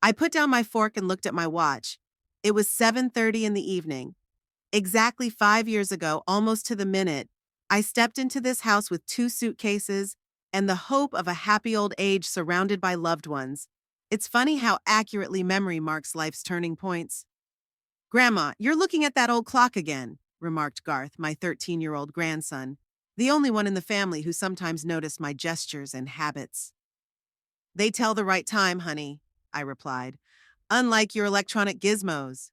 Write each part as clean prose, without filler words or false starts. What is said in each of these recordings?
I put down my fork and looked at my watch. It was 7:30 in the evening. Exactly 5 years ago, almost to the minute, I stepped into this house with 2 suitcases and the hope of a happy old age surrounded by loved ones. It's funny how accurately memory marks life's turning points. Grandma, you're looking at that old clock again, remarked Garth, my 13-year-old grandson, the only one in the family who sometimes noticed my gestures and habits. They tell the right time, honey, I replied, unlike your electronic gizmos.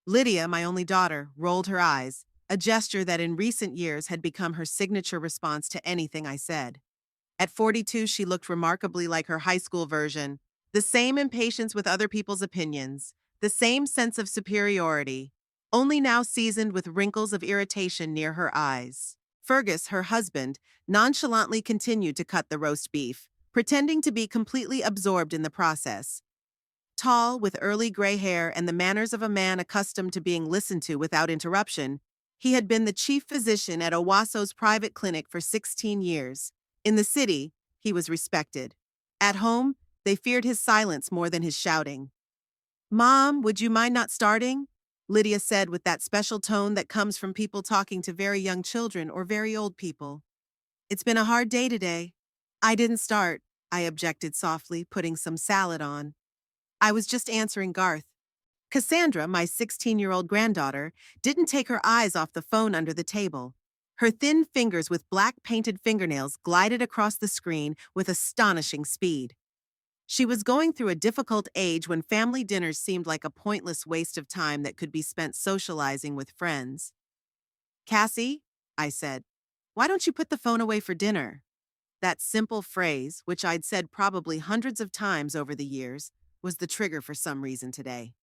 Lydia, my only daughter, rolled her eyes, a gesture that in recent years had become her signature response to anything I said. At 42, she looked remarkably like her high school version, the same impatience with other people's opinions, the same sense of superiority, only now seasoned with wrinkles of irritation near her eyes. Fergus, her husband, nonchalantly continued to cut the roast beef, pretending to be completely absorbed in the process. Tall, with early gray hair and the manners of a man accustomed to being listened to without interruption, he had been the chief physician at Owasso's private clinic for 16 years. In the city, he was respected. At home, they feared his silence more than his shouting. Mom, would you mind not starting? Lydia said with that special tone that comes from people talking to very young children or very old people. It's been a hard day today. I didn't start, I objected softly, putting some salad on. I was just answering Garth. Cassandra, my 16-year-old granddaughter, didn't take her eyes off the phone under the table. Her thin fingers with black painted fingernails glided across the screen with astonishing speed. She was going through a difficult age when family dinners seemed like a pointless waste of time that could be spent socializing with friends. Cassie, I said, why don't you put the phone away for dinner? That simple phrase, which I'd said probably hundreds of times over the years, was the trigger for some reason today.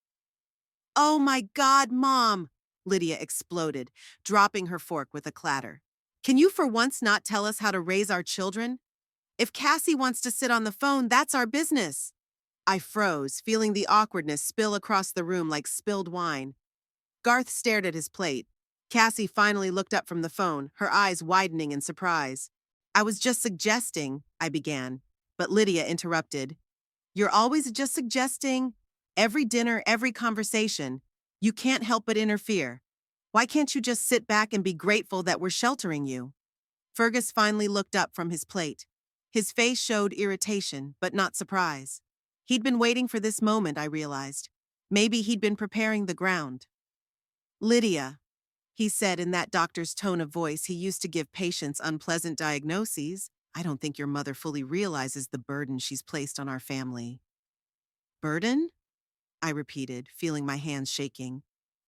Oh my God, Mom! Lydia exploded, dropping her fork with a clatter. Can you for once not tell us how to raise our children? If Cassie wants to sit on the phone, that's our business. I froze, feeling the awkwardness spill across the room like spilled wine. Garth stared at his plate. Cassie finally looked up from the phone, her eyes widening in surprise. I was just suggesting, I began, but Lydia interrupted. You're always just suggesting. Every dinner, every conversation. You can't help but interfere. Why can't you just sit back and be grateful that we're sheltering you? Fergus finally looked up from his plate. His face showed irritation, but not surprise. He'd been waiting for this moment, I realized. Maybe he'd been preparing the ground. Lydia, he said in that doctor's tone of voice he used to give patients unpleasant diagnoses, I don't think your mother fully realizes the burden she's placed on our family. Burden? I repeated, feeling my hands shaking.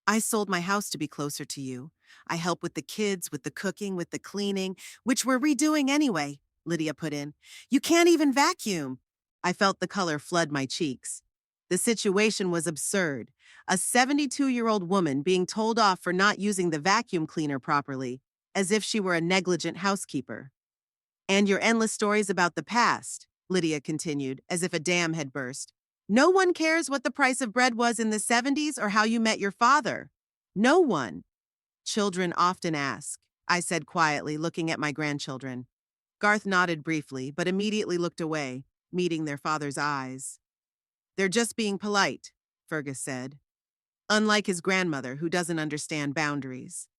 I sold my house to be closer to you. I help with the kids, with the cooking, with the cleaning, which we're redoing anyway, Lydia put in. You can't even vacuum. I felt the color flood my cheeks. The situation was absurd. A 72-year-old woman being told off for not using the vacuum cleaner properly, as if she were a negligent housekeeper. And your endless stories about the past, Lydia continued, as if a dam had burst. No one cares what the price of bread was in the 70s or how you met your father. No one. Children often ask, I said quietly, looking at my grandchildren. Garth nodded briefly, but immediately looked away, meeting their father's eyes. They're just being polite, Fergus said. Unlike his grandmother, who doesn't understand boundaries.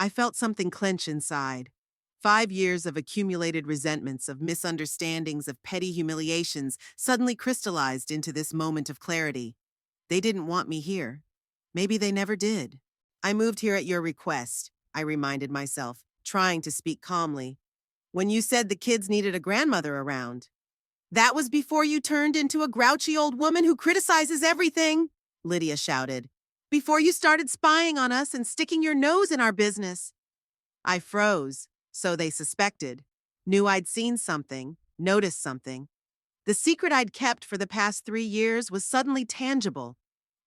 I felt something clench inside. 5 years of accumulated resentments, of misunderstandings, of petty humiliations suddenly crystallized into this moment of clarity. They didn't want me here. Maybe they never did. I moved here at your request, I reminded myself, trying to speak calmly. When you said the kids needed a grandmother around. That was before you turned into a grouchy old woman who criticizes everything, Lydia shouted. Before you started spying on us and sticking your nose in our business. I froze. So they suspected. Knew I'd seen something, noticed something. The secret I'd kept for the past 3 years was suddenly tangible,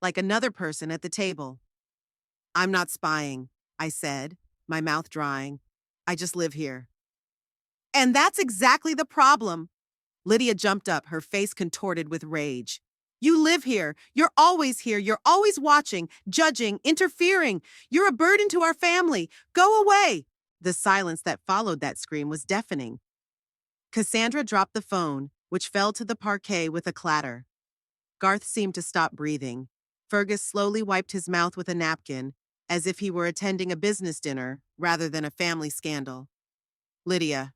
like another person at the table. I'm not spying, I said, my mouth drying. I just live here. And that's exactly the problem. Lydia jumped up, her face contorted with rage. You live here. You're always here. You're always watching, judging, interfering. You're a burden to our family. Go away. The silence that followed that scream was deafening. Cassandra dropped the phone, which fell to the parquet with a clatter. Garth seemed to stop breathing. Fergus slowly wiped his mouth with a napkin, as if he were attending a business dinner rather than a family scandal. Lydia,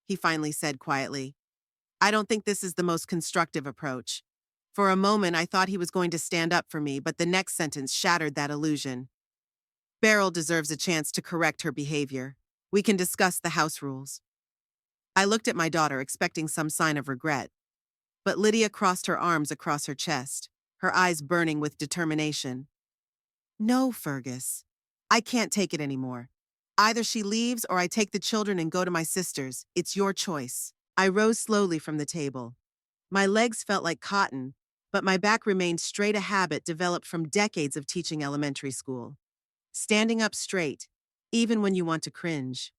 he finally said quietly, I don't think this is the most constructive approach. For a moment, I thought he was going to stand up for me, but the next sentence shattered that illusion. Beryl deserves a chance to correct her behavior. We can discuss the house rules. I looked at my daughter, expecting some sign of regret. But Lydia crossed her arms across her chest, her eyes burning with determination. No, Fergus. I can't take it anymore. Either she leaves or I take the children and go to my sister's. It's your choice. I rose slowly from the table. My legs felt like cotton, but my back remained straight, a habit developed from decades of teaching elementary school. Standing up straight, even when you want to cringe.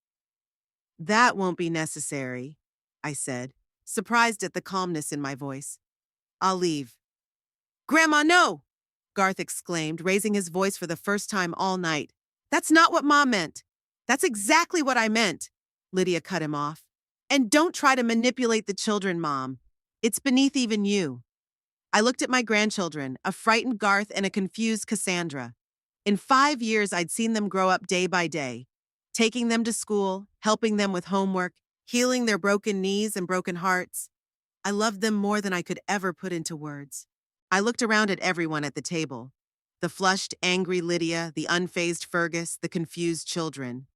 That won't be necessary, I said, surprised at the calmness in my voice. I'll leave. Grandma, no! Garth exclaimed, raising his voice for the first time all night. That's not what Mom meant. That's exactly what I meant. Lydia cut him off. And don't try to manipulate the children, Mom. It's beneath even you. I looked at my grandchildren, a frightened Garth and a confused Cassandra. In 5 years, I'd seen them grow up day by day, taking them to school, helping them with homework, healing their broken knees and broken hearts. I loved them more than I could ever put into words. I looked around at everyone at the table. The flushed, angry Lydia, the unfazed Fergus, the confused children.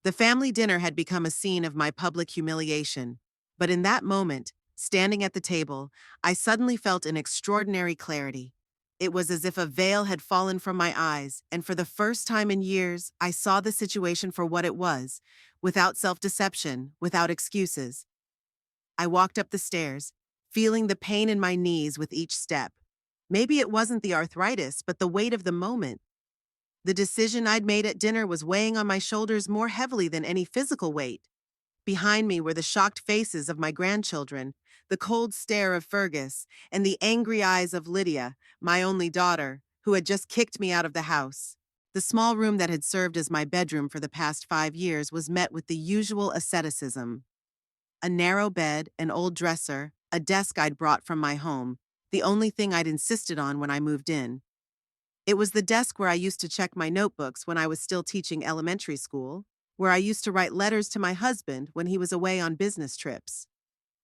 The family dinner had become a scene of my public humiliation. But in that moment, standing at the table, I suddenly felt an extraordinary clarity. It was as if a veil had fallen from my eyes, and for the first time in years, I saw the situation for what it was, without self-deception, without excuses. I walked up the stairs, feeling the pain in my knees with each step. Maybe it wasn't the arthritis, but the weight of the moment. The decision I'd made at dinner was weighing on my shoulders more heavily than any physical weight. Behind me were the shocked faces of my grandchildren, the cold stare of Fergus, and the angry eyes of Lydia, my only daughter, who had just kicked me out of the house. The small room that had served as my bedroom for the past 5 years was met with the usual asceticism. A narrow bed, an old dresser, a desk I'd brought from my home, the only thing I'd insisted on when I moved in. It was the desk where I used to check my notebooks when I was still teaching elementary school, where I used to write letters to my husband when he was away on business trips.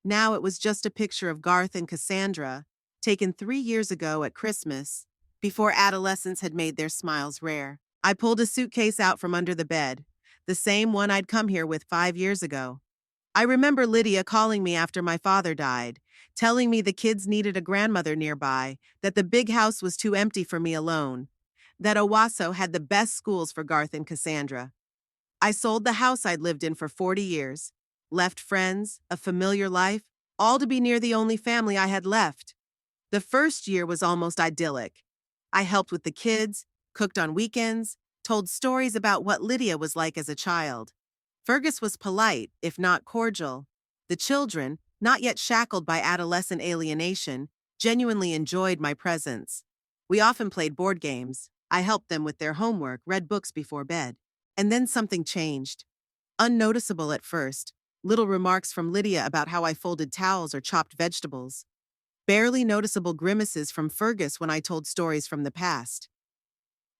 Now it was just a picture of Garth and Cassandra, taken 3 years ago at Christmas, before adolescents had made their smiles rare. I pulled a suitcase out from under the bed, the same one I'd come here with 5 years ago. I remember Lydia calling me after my father died, telling me the kids needed a grandmother nearby, that the big house was too empty for me alone, that Owasso had the best schools for Garth and Cassandra. I sold the house I'd lived in for 40 years, left friends, a familiar life, all to be near the only family I had left. The first year was almost idyllic. I helped with the kids, cooked on weekends, told stories about what Lydia was like as a child. Fergus was polite, if not cordial. The children, not yet shackled by adolescent alienation, genuinely enjoyed my presence. We often played board games. I helped them with their homework, read books before bed. And then something changed. Unnoticeable at first, little remarks from Lydia about how I folded towels or chopped vegetables. Barely noticeable grimaces from Fergus when I told stories from the past.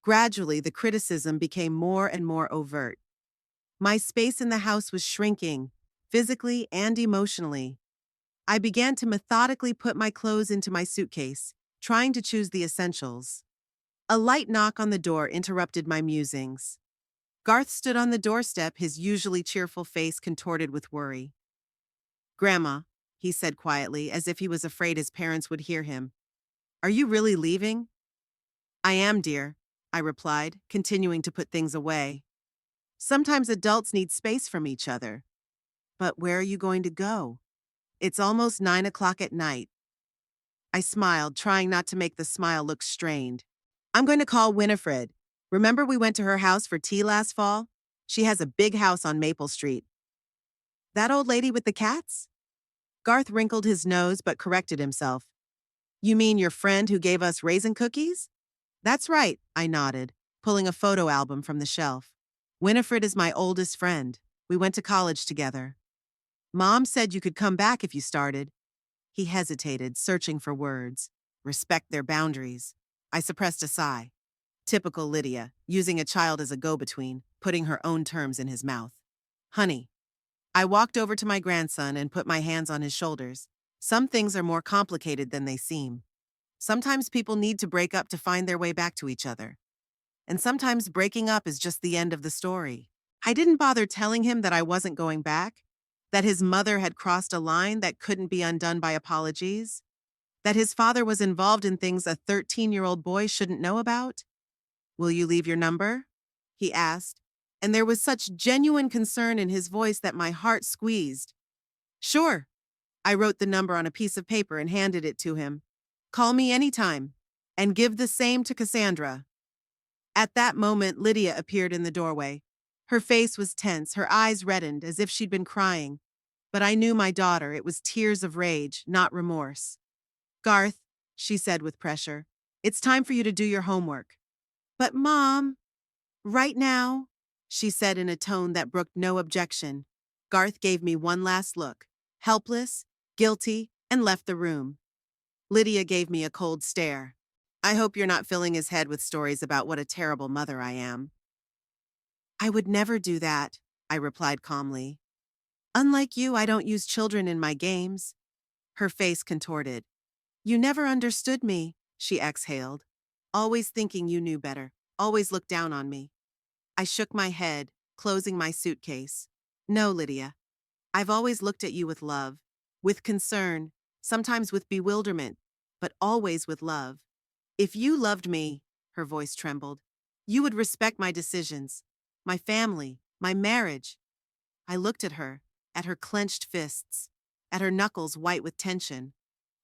Gradually, the criticism became more and more overt. My space in the house was shrinking, physically and emotionally. I began to methodically put my clothes into my suitcase, trying to choose the essentials. A light knock on the door interrupted my musings. Garth stood on the doorstep, his usually cheerful face contorted with worry. "Grandma," he said quietly, as if he was afraid his parents would hear him. "Are you really leaving?" "I am, dear," I replied, continuing to put things away. Sometimes adults need space from each other. But where are you going to go? It's almost 9 o'clock at night. I smiled, trying not to make the smile look strained. "I'm going to call Winifred. Remember we went to her house for tea last fall? She has a big house on Maple Street." "That old lady with the cats?" Garth wrinkled his nose but corrected himself. "You mean your friend who gave us raisin cookies?" "That's right," I nodded, pulling a photo album from the shelf. "Winifred is my oldest friend. We went to college together. Mom said you could come back if you started." He hesitated, searching for words. respect their boundaries. I suppressed a sigh. Typical Lydia, using a child as a go-between, putting her own terms in his mouth. Honey. I walked over to my grandson and put my hands on his shoulders. Some things are more complicated than they seem. Sometimes people need to break up to find their way back to each other. And sometimes breaking up is just the end of the story. I didn't bother telling him that I wasn't going back, that his mother had crossed a line that couldn't be undone by apologies, that his father was involved in things a 13-year-old boy shouldn't know about. Will you leave your number? He asked, and there was such genuine concern in his voice that my heart squeezed. Sure. I wrote the number on a piece of paper and handed it to him. Call me anytime, and give the same to Cassandra. At that moment, Lydia appeared in the doorway. Her face was tense, her eyes reddened as if she'd been crying. But I knew my daughter. It was tears of rage, not remorse. Garth, she said with pressure, it's time for you to do your homework. But Mom, right now, she said in a tone that brooked no objection. Garth gave me one last look, helpless, guilty, and left the room. Lydia gave me a cold stare. I hope you're not filling his head with stories about what a terrible mother I am. I would never do that, I replied calmly. Unlike you, I don't use children in my games. Her face contorted. You never understood me, she exhaled. Always thinking you knew better, always looked down on me. I shook my head, closing my suitcase. No, Lydia. I've always looked at you with love, with concern, sometimes with bewilderment, but always with love. If you loved me, her voice trembled, you would respect my decisions, my family, my marriage. I looked at her clenched fists, at her knuckles white with tension.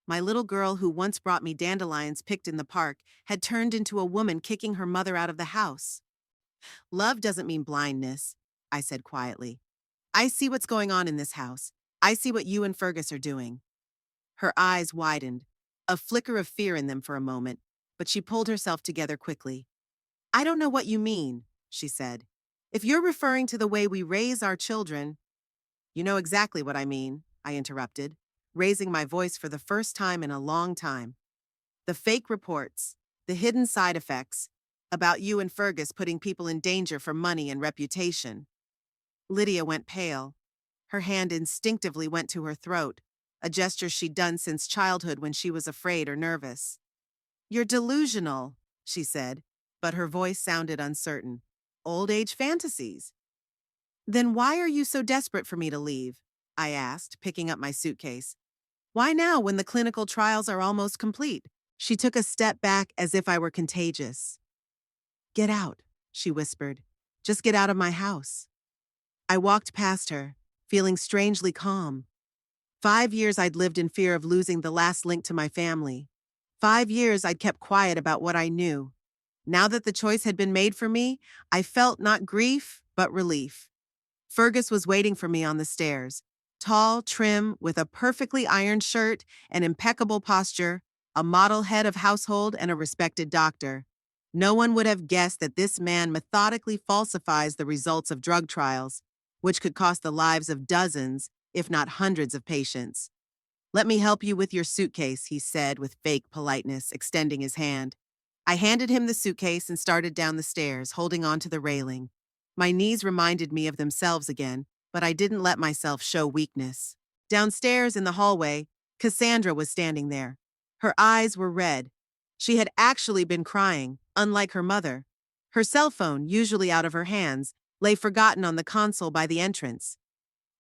My little girl who once brought me dandelions picked in the park had turned into a woman kicking her mother out of the house. Love doesn't mean blindness, I said quietly. I see what's going on in this house. I see what you and Fergus are doing. Her eyes widened, a flicker of fear in them for a moment, but she pulled herself together quickly. I don't know what you mean, she said. If you're referring to the way we raise our children— You know exactly what I mean, I interrupted, raising my voice for the first time in a long time. The fake reports, the hidden side effects, about you and Fergus putting people in danger for money and reputation. Lydia went pale. Her hand instinctively went to her throat, a gesture she'd done since childhood when she was afraid or nervous. You're delusional, she said, but her voice sounded uncertain. Old age fantasies. Then why are you so desperate for me to leave? I asked, picking up my suitcase. Why now when the clinical trials are almost complete? She took a step back as if I were contagious. Get out, she whispered. Just get out of my house. I walked past her, feeling strangely calm. 5 years I'd lived in fear of losing the last link to my family. 5 years I'd kept quiet about what I knew. Now that the choice had been made for me, I felt not grief, but relief. Fergus was waiting for me on the stairs, tall, trim, with a perfectly ironed shirt, an impeccable posture, a model head of household, and a respected doctor. No one would have guessed that this man methodically falsifies the results of drug trials, which could cost the lives of dozens, if not hundreds of patients. Let me help you with your suitcase, he said with fake politeness, extending his hand. I handed him the suitcase and started down the stairs, holding on to the railing. My knees reminded me of themselves again, but I didn't let myself show weakness. Downstairs in the hallway, Cassandra was standing there. Her eyes were red. She had actually been crying, unlike her mother. Her cell phone, usually out of her hands, lay forgotten on the console by the entrance.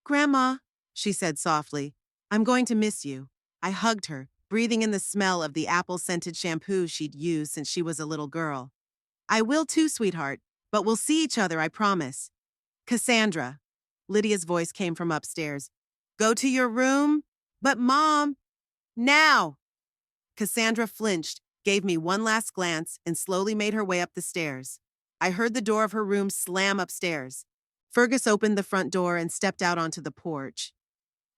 Grandma, she said softly, I'm going to miss you. I hugged her, breathing in the smell of the apple-scented shampoo she'd used since she was a little girl. I will too, sweetheart, but we'll see each other, I promise. Cassandra. Lydia's voice came from upstairs. Go to your room? But Mom, now! Cassandra flinched, gave me one last glance, and slowly made her way up the stairs. I heard the door of her room slam upstairs. Fergus opened the front door and stepped out onto the porch.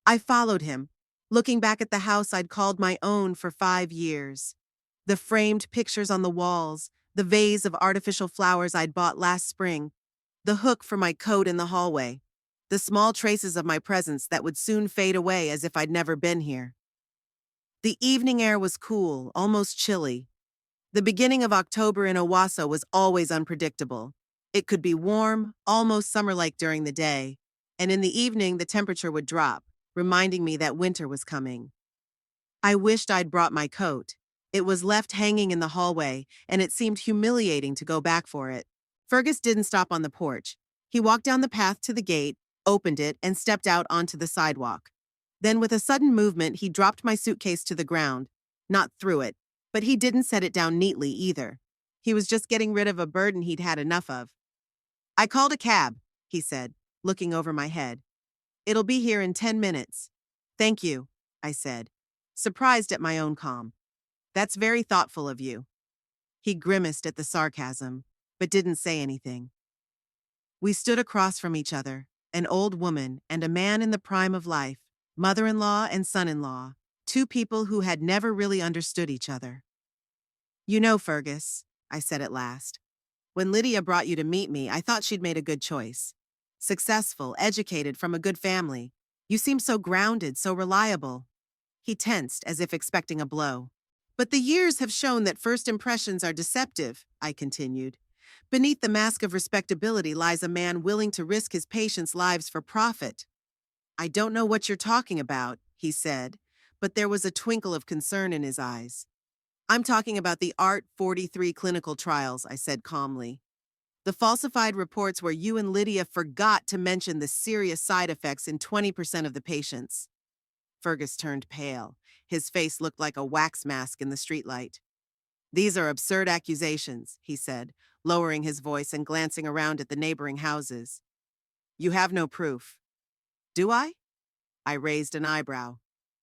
I followed him, looking back at the house I'd called my own for 5 years. The framed pictures on the walls, the vase of artificial flowers I'd bought last spring, the hook for my coat in the hallway, the small traces of my presence that would soon fade away as if I'd never been here. The evening air was cool, almost chilly. The beginning of October in Owasso was always unpredictable. It could be warm, almost summer-like during the day, and in the evening the temperature would drop, reminding me that winter was coming. I wished I'd brought my coat. It was left hanging in the hallway, and it seemed humiliating to go back for it. Fergus didn't stop on the porch. He walked down the path to the gate, opened it, and stepped out onto the sidewalk. Then, with a sudden movement, he dropped my suitcase to the ground. Not threw it, but he didn't set it down neatly either. He was just getting rid of a burden he'd had enough of. "I called a cab," he said, looking over my head. "It'll be here in 10 minutes. "Thank you," I said, surprised at my own calm. "That's very thoughtful of you." He grimaced at the sarcasm, but didn't say anything. We stood across from each other, an old woman and a man in the prime of life, mother-in-law and son-in-law, two people who had never really understood each other. "You know, Fergus," I said at last, "when Lydia brought you to meet me, I thought she'd made a good choice. Successful, educated, from a good family. You seem so grounded, so reliable." He tensed as if expecting a blow. "But the years have shown that first impressions are deceptive," I continued. "Beneath the mask of respectability lies a man willing to risk his patients' lives for profit." "I don't know what you're talking about," he said, but there was a twinkle of concern in his eyes. "I'm talking about the ART 43 clinical trials," I said calmly. "The falsified reports where you and Lydia forgot to mention the serious side effects in 20% of the patients." Fergus turned pale. His face looked like a wax mask in the streetlight. "These are absurd accusations," he said, lowering his voice and glancing around at the neighboring houses. "You have no proof." "Do I?" I raised an eyebrow.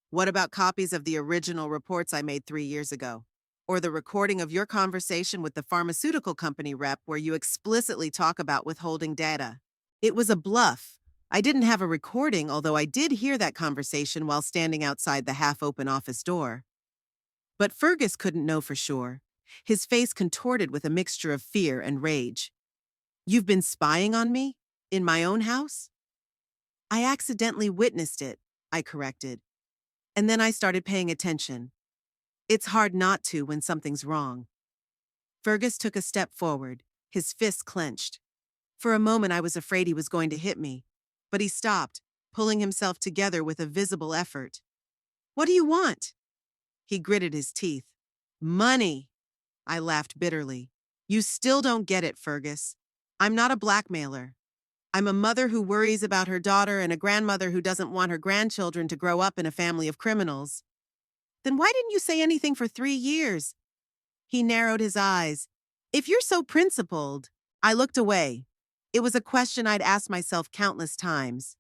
"What about copies of the original reports I made 3 years ago? Or the recording of your conversation with the pharmaceutical company rep where you explicitly talk about withholding data?" It was a bluff. I didn't have a recording, although I did hear that conversation while standing outside the half-open office door. But Fergus couldn't know for sure. His face contorted with a mixture of fear and rage. "You've been spying on me? In my own house?" "I accidentally witnessed it," I corrected. "And then I started paying attention. It's hard not to when something's wrong." Fergus took a step forward, his fists clenched. For a moment I was afraid he was going to hit me, but he stopped, pulling himself together with a visible effort. "What do you want?" He gritted his teeth. "Money!" I laughed bitterly. "You still don't get it, Fergus. I'm not a blackmailer. I'm a mother who worries about her daughter and a grandmother who doesn't want her grandchildren to grow up in a family of criminals." "Then why didn't you say anything for 3 years?" He narrowed his eyes. "If you're so principled—" I looked away. It was a question I'd asked myself countless times.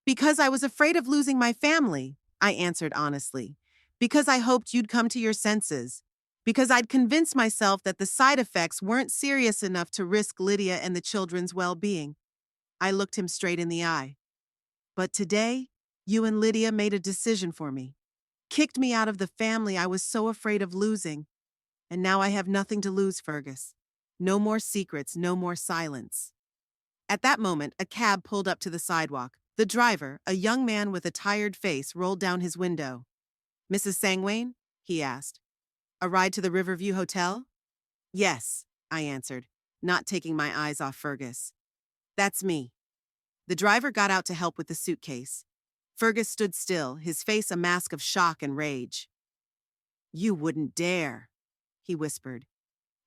"Because I was afraid of losing my family," I answered honestly. "Because I hoped you'd come to your senses. Because I'd convinced myself that the side effects weren't serious enough to risk Lydia and the children's well-being." I looked him straight in the eye. "But today, you and Lydia made a decision for me. Kicked me out of the family I was so afraid of losing. And now I have nothing to lose, Fergus. No more secrets, no more silence." At that moment, a cab pulled up to the sidewalk. The driver, a young man with a tired face, rolled down his window. "Mrs. Sangwain?" he asked. "A ride to the Riverview Hotel?" "Yes," I answered, not taking my eyes off Fergus. "That's me." The driver got out to help with the suitcase. Fergus stood still, his face a mask of shock and rage. "You wouldn't dare," he whispered.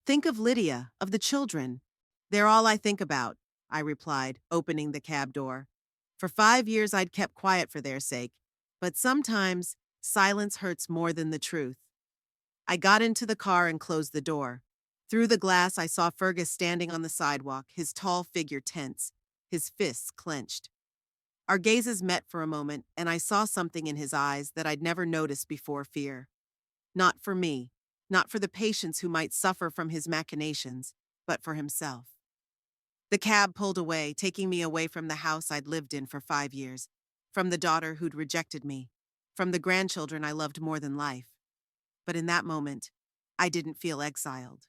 "Think of Lydia, of the children." "They're all I think about," I replied, opening the cab door. For 5 years I'd kept quiet for their sake, but sometimes silence hurts more than the truth. I got into the car and closed the door. Through the glass I saw Fergus standing on the sidewalk, his tall figure tense, his fists clenched. Our gazes met for a moment, and I saw something in his eyes that I'd never noticed before: fear. Not for me, not for the patients who might suffer from his machinations, but for himself. The cab pulled away, taking me away from the house I'd lived in for 5 years, from the daughter who'd rejected me, from the grandchildren I loved more than life. But in that moment, I didn't feel exiled.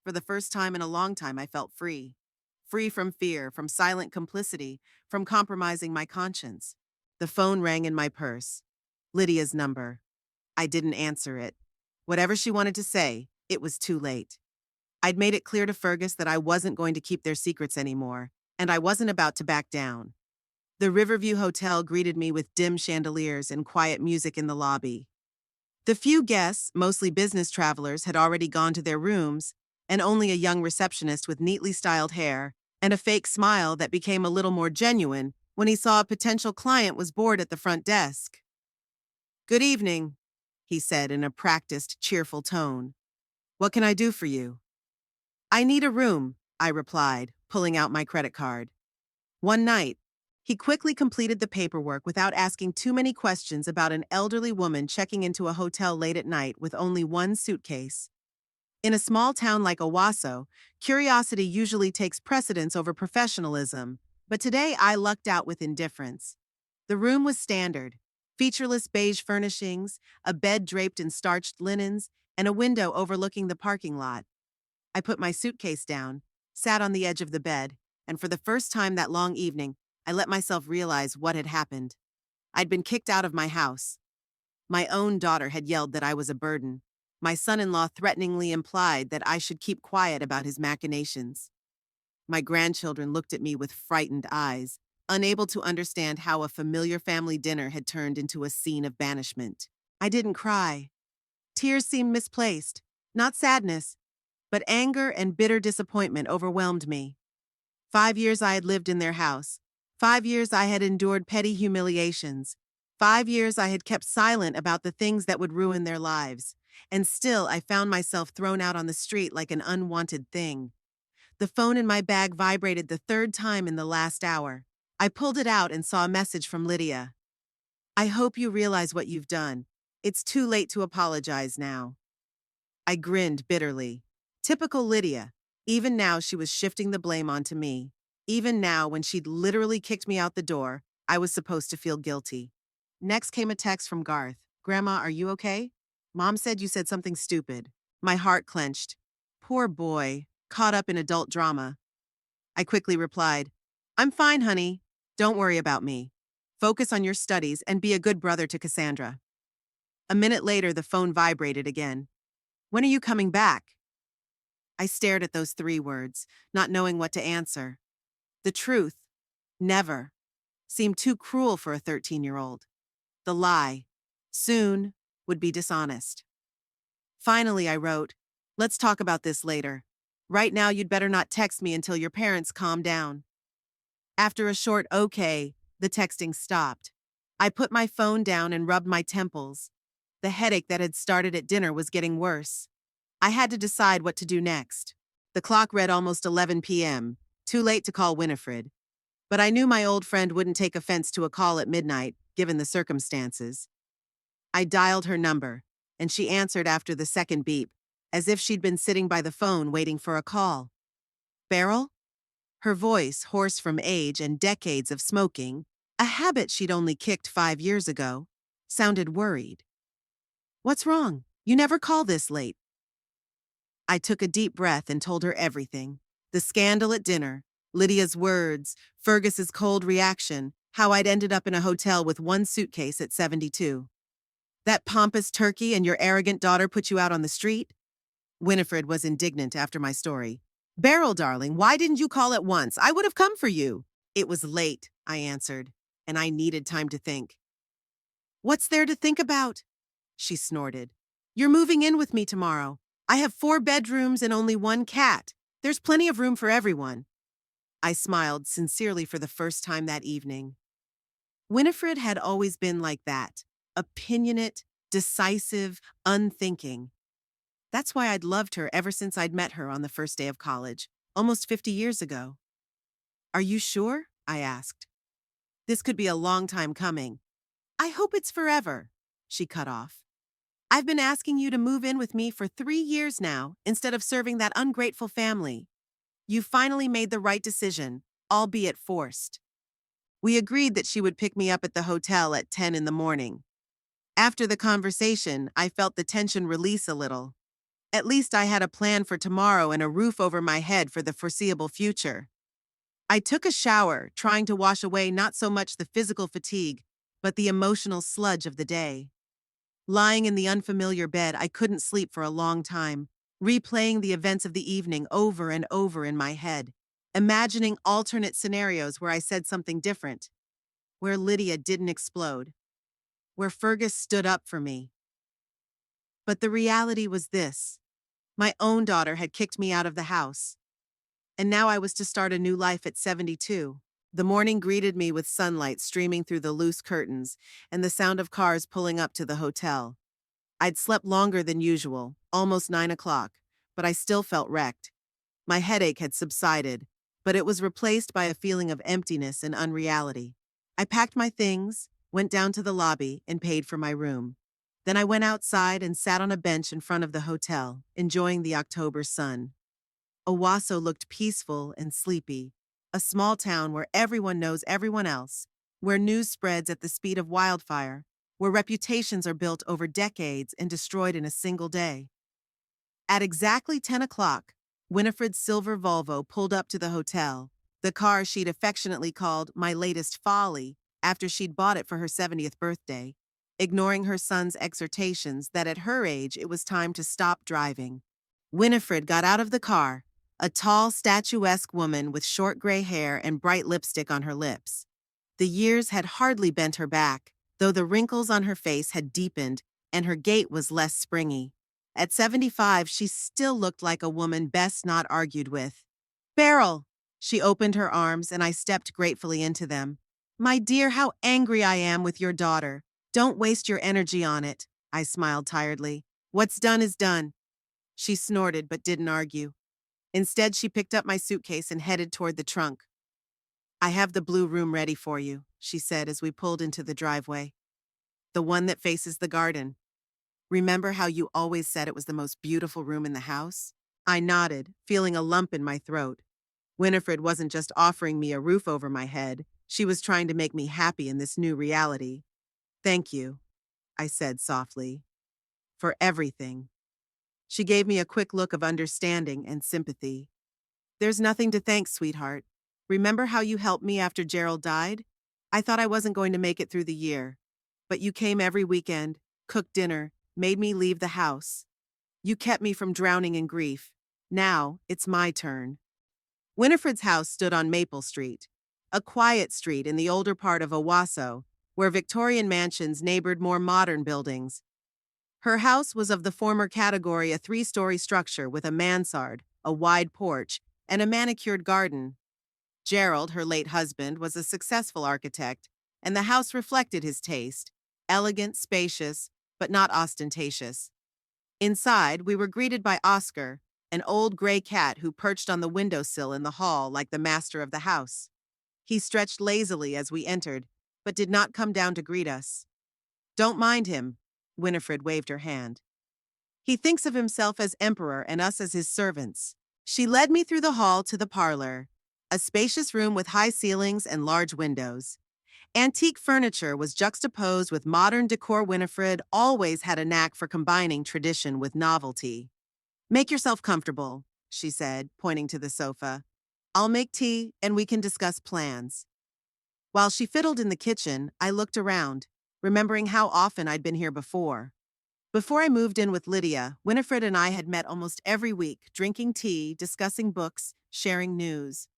For the first time in a long time, I felt free. Free from fear, from silent complicity, from compromising my conscience. The phone rang in my purse. Lydia's number. I didn't answer it. Whatever she wanted to say, it was too late. I'd made it clear to Fergus that I wasn't going to keep their secrets anymore, and I wasn't about to back down. The Riverview Hotel greeted me with dim chandeliers and quiet music in the lobby. The few guests, mostly business travelers, had already gone to their rooms, and only a young receptionist with neatly styled hair and a fake smile that became a little more genuine when he saw a potential client was bored at the front desk. "Good evening," he said in a practiced, cheerful tone. "What can I do for you?" "I need a room," I replied, pulling out my credit card. One night, he quickly completed the paperwork without asking too many questions about an elderly woman checking into a hotel late at night with only one suitcase. In a small town like Owasso, curiosity usually takes precedence over professionalism, but today I lucked out with indifference. The room was standard: featureless beige furnishings, a bed draped in starched linens, and a window overlooking the parking lot. I put my suitcase down, sat on the edge of the bed, and for the first time that long evening, I let myself realize what had happened. I'd been kicked out of my house. My own daughter had yelled that I was a burden. My son-in-law threateningly implied that I should keep quiet about his machinations. My grandchildren looked at me with frightened eyes, unable to understand how a familiar family dinner had turned into a scene of banishment. I didn't cry. Tears seemed misplaced, not sadness, but anger and bitter disappointment overwhelmed me. 5 years I had lived in their house. 5 years I had endured petty humiliations. 5 years I had kept silent about the things that would ruin their lives. And still I found myself thrown out on the street like an unwanted thing. The phone in my bag vibrated the third time in the last hour. I pulled it out and saw a message from Lydia. "I hope you realize what you've done. It's too late to apologize now." I grinned bitterly. Typical Lydia. Even now she was shifting the blame onto me. Even now, when she'd literally kicked me out the door, I was supposed to feel guilty. Next came a text from Garth. "Grandma, are you okay? Mom said you said something stupid." My heart clenched. Poor boy, caught up in adult drama. I quickly replied, "I'm fine, honey. Don't worry about me. Focus on your studies and be a good brother to Cassandra." A minute later, the phone vibrated again. "When are you coming back?" I stared at those 3 words, not knowing what to answer. The truth, never, seemed too cruel for a 13-year-old. The lie, soon, would be dishonest. Finally, I wrote, "Let's talk about this later. Right now, you'd better not text me until your parents calm down." After a short okay, the texting stopped. I put my phone down and rubbed my temples. The headache that had started at dinner was getting worse. I had to decide what to do next. The clock read almost 11 p.m., too late to call Winifred. But I knew my old friend wouldn't take offense to a call at midnight, given the circumstances. I dialed her number, and she answered after the second beep, as if she'd been sitting by the phone waiting for a call. "Beryl?" Her voice, hoarse from age and decades of smoking, a habit she'd only kicked 5 years ago, sounded worried. "What's wrong? You never call this late." I took a deep breath and told her everything. The scandal at dinner, Lydia's words, Fergus's cold reaction, how I'd ended up in a hotel with one suitcase at 72. "That pompous turkey and your arrogant daughter put you out on the street?" Winifred was indignant after my story. "Beryl, darling, why didn't you call at once? I would have come for you." "It was late," I answered, and I needed time to think. "What's there to think about?" she snorted. "You're moving in with me tomorrow. I have 4 bedrooms and only 1 cat. There's plenty of room for everyone." I smiled sincerely for the first time that evening. Winifred had always been like that, opinionate, decisive, unthinking. That's why I'd loved her ever since I'd met her on the first day of college, almost 50 years ago. "Are you sure?" I asked. This could be a long time coming. "I hope it's forever," she cut off. "I've been asking you to move in with me for 3 years now, instead of serving that ungrateful family. You finally made the right decision, albeit forced." We agreed that she would pick me up at the hotel at 10 in the morning. After the conversation, I felt the tension release a little. At least I had a plan for tomorrow and a roof over my head for the foreseeable future. I took a shower, trying to wash away not so much the physical fatigue, but the emotional sludge of the day. Lying in the unfamiliar bed, I couldn't sleep for a long time, replaying the events of the evening over and over in my head, imagining alternate scenarios where I said something different, where Lydia didn't explode, where Fergus stood up for me. But the reality was this: my own daughter had kicked me out of the house, and now I was to start a new life at 72. The morning greeted me with sunlight streaming through the loose curtains and the sound of cars pulling up to the hotel. I'd slept longer than usual, almost 9 o'clock, but I still felt wrecked. My headache had subsided, but it was replaced by a feeling of emptiness and unreality. I packed my things, went down to the lobby, and paid for my room. Then I went outside and sat on a bench in front of the hotel, enjoying the October sun. Owasso looked peaceful and sleepy, a small town where everyone knows everyone else, where news spreads at the speed of wildfire, where reputations are built over decades and destroyed in a single day. At exactly 10 o'clock, Winifred's silver Volvo pulled up to the hotel, the car she'd affectionately called my latest folly after she'd bought it for her 70th birthday, ignoring her son's exhortations that at her age it was time to stop driving. Winifred got out of the car, a tall, statuesque woman with short gray hair and bright lipstick on her lips. The years had hardly bent her back, though the wrinkles on her face had deepened and her gait was less springy. At 75, she still looked like a woman best not argued with. "Beryl!" She opened her arms and I stepped gratefully into them. "My dear, how angry I am with your daughter. Don't waste your energy on it," I smiled tiredly. "What's done is done." She snorted but didn't argue. Instead, she picked up my suitcase and headed toward the trunk. "I have the blue room ready for you," she said as we pulled into the driveway. "The one that faces the garden. Remember how you always said it was the most beautiful room in the house?" I nodded, feeling a lump in my throat. Winifred wasn't just offering me a roof over my head, she was trying to make me happy in this new reality. "Thank you," I said softly, "for everything." She gave me a quick look of understanding and sympathy. "There's nothing to thank, sweetheart. Remember how you helped me after Gerald died? I thought I wasn't going to make it through the year. But you came every weekend, cooked dinner, made me leave the house. You kept me from drowning in grief. Now, it's my turn." Winifred's house stood on Maple Street, a quiet street in the older part of Owasso, where Victorian mansions neighbored more modern buildings. Her house was of the former category, a three-story structure with a mansard, a wide porch, and a manicured garden. Gerald, her late husband, was a successful architect, and the house reflected his taste: elegant, spacious, but not ostentatious. Inside, we were greeted by Oscar, an old gray cat who perched on the windowsill in the hall like the master of the house. He stretched lazily as we entered, but did not come down to greet us. "Don't mind him," Winifred waved her hand. "He thinks of himself as emperor and us as his servants." She led me through the hall to the parlor, a spacious room with high ceilings and large windows. Antique furniture was juxtaposed with modern decor. Winifred always had a knack for combining tradition with novelty. "Make yourself comfortable," she said, pointing to the sofa. "I'll make tea and we can discuss plans." While she fiddled in the kitchen, I looked around, remembering how often I'd been here before. Before I moved in with Lydia, Winifred and I had met almost every week, drinking tea, discussing books, sharing news.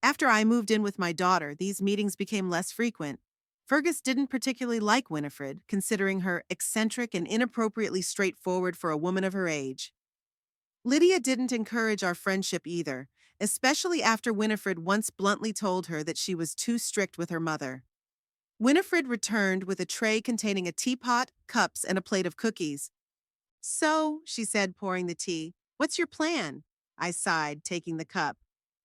After I moved in with my daughter, these meetings became less frequent. Fergus didn't particularly like Winifred, considering her eccentric and inappropriately straightforward for a woman of her age. Lydia didn't encourage our friendship either, especially after Winifred once bluntly told her that she was too strict with her mother. Winifred returned with a tray containing a teapot, cups, and a plate of cookies. "So," she said, pouring the tea, "what's your plan?" I sighed, taking the cup.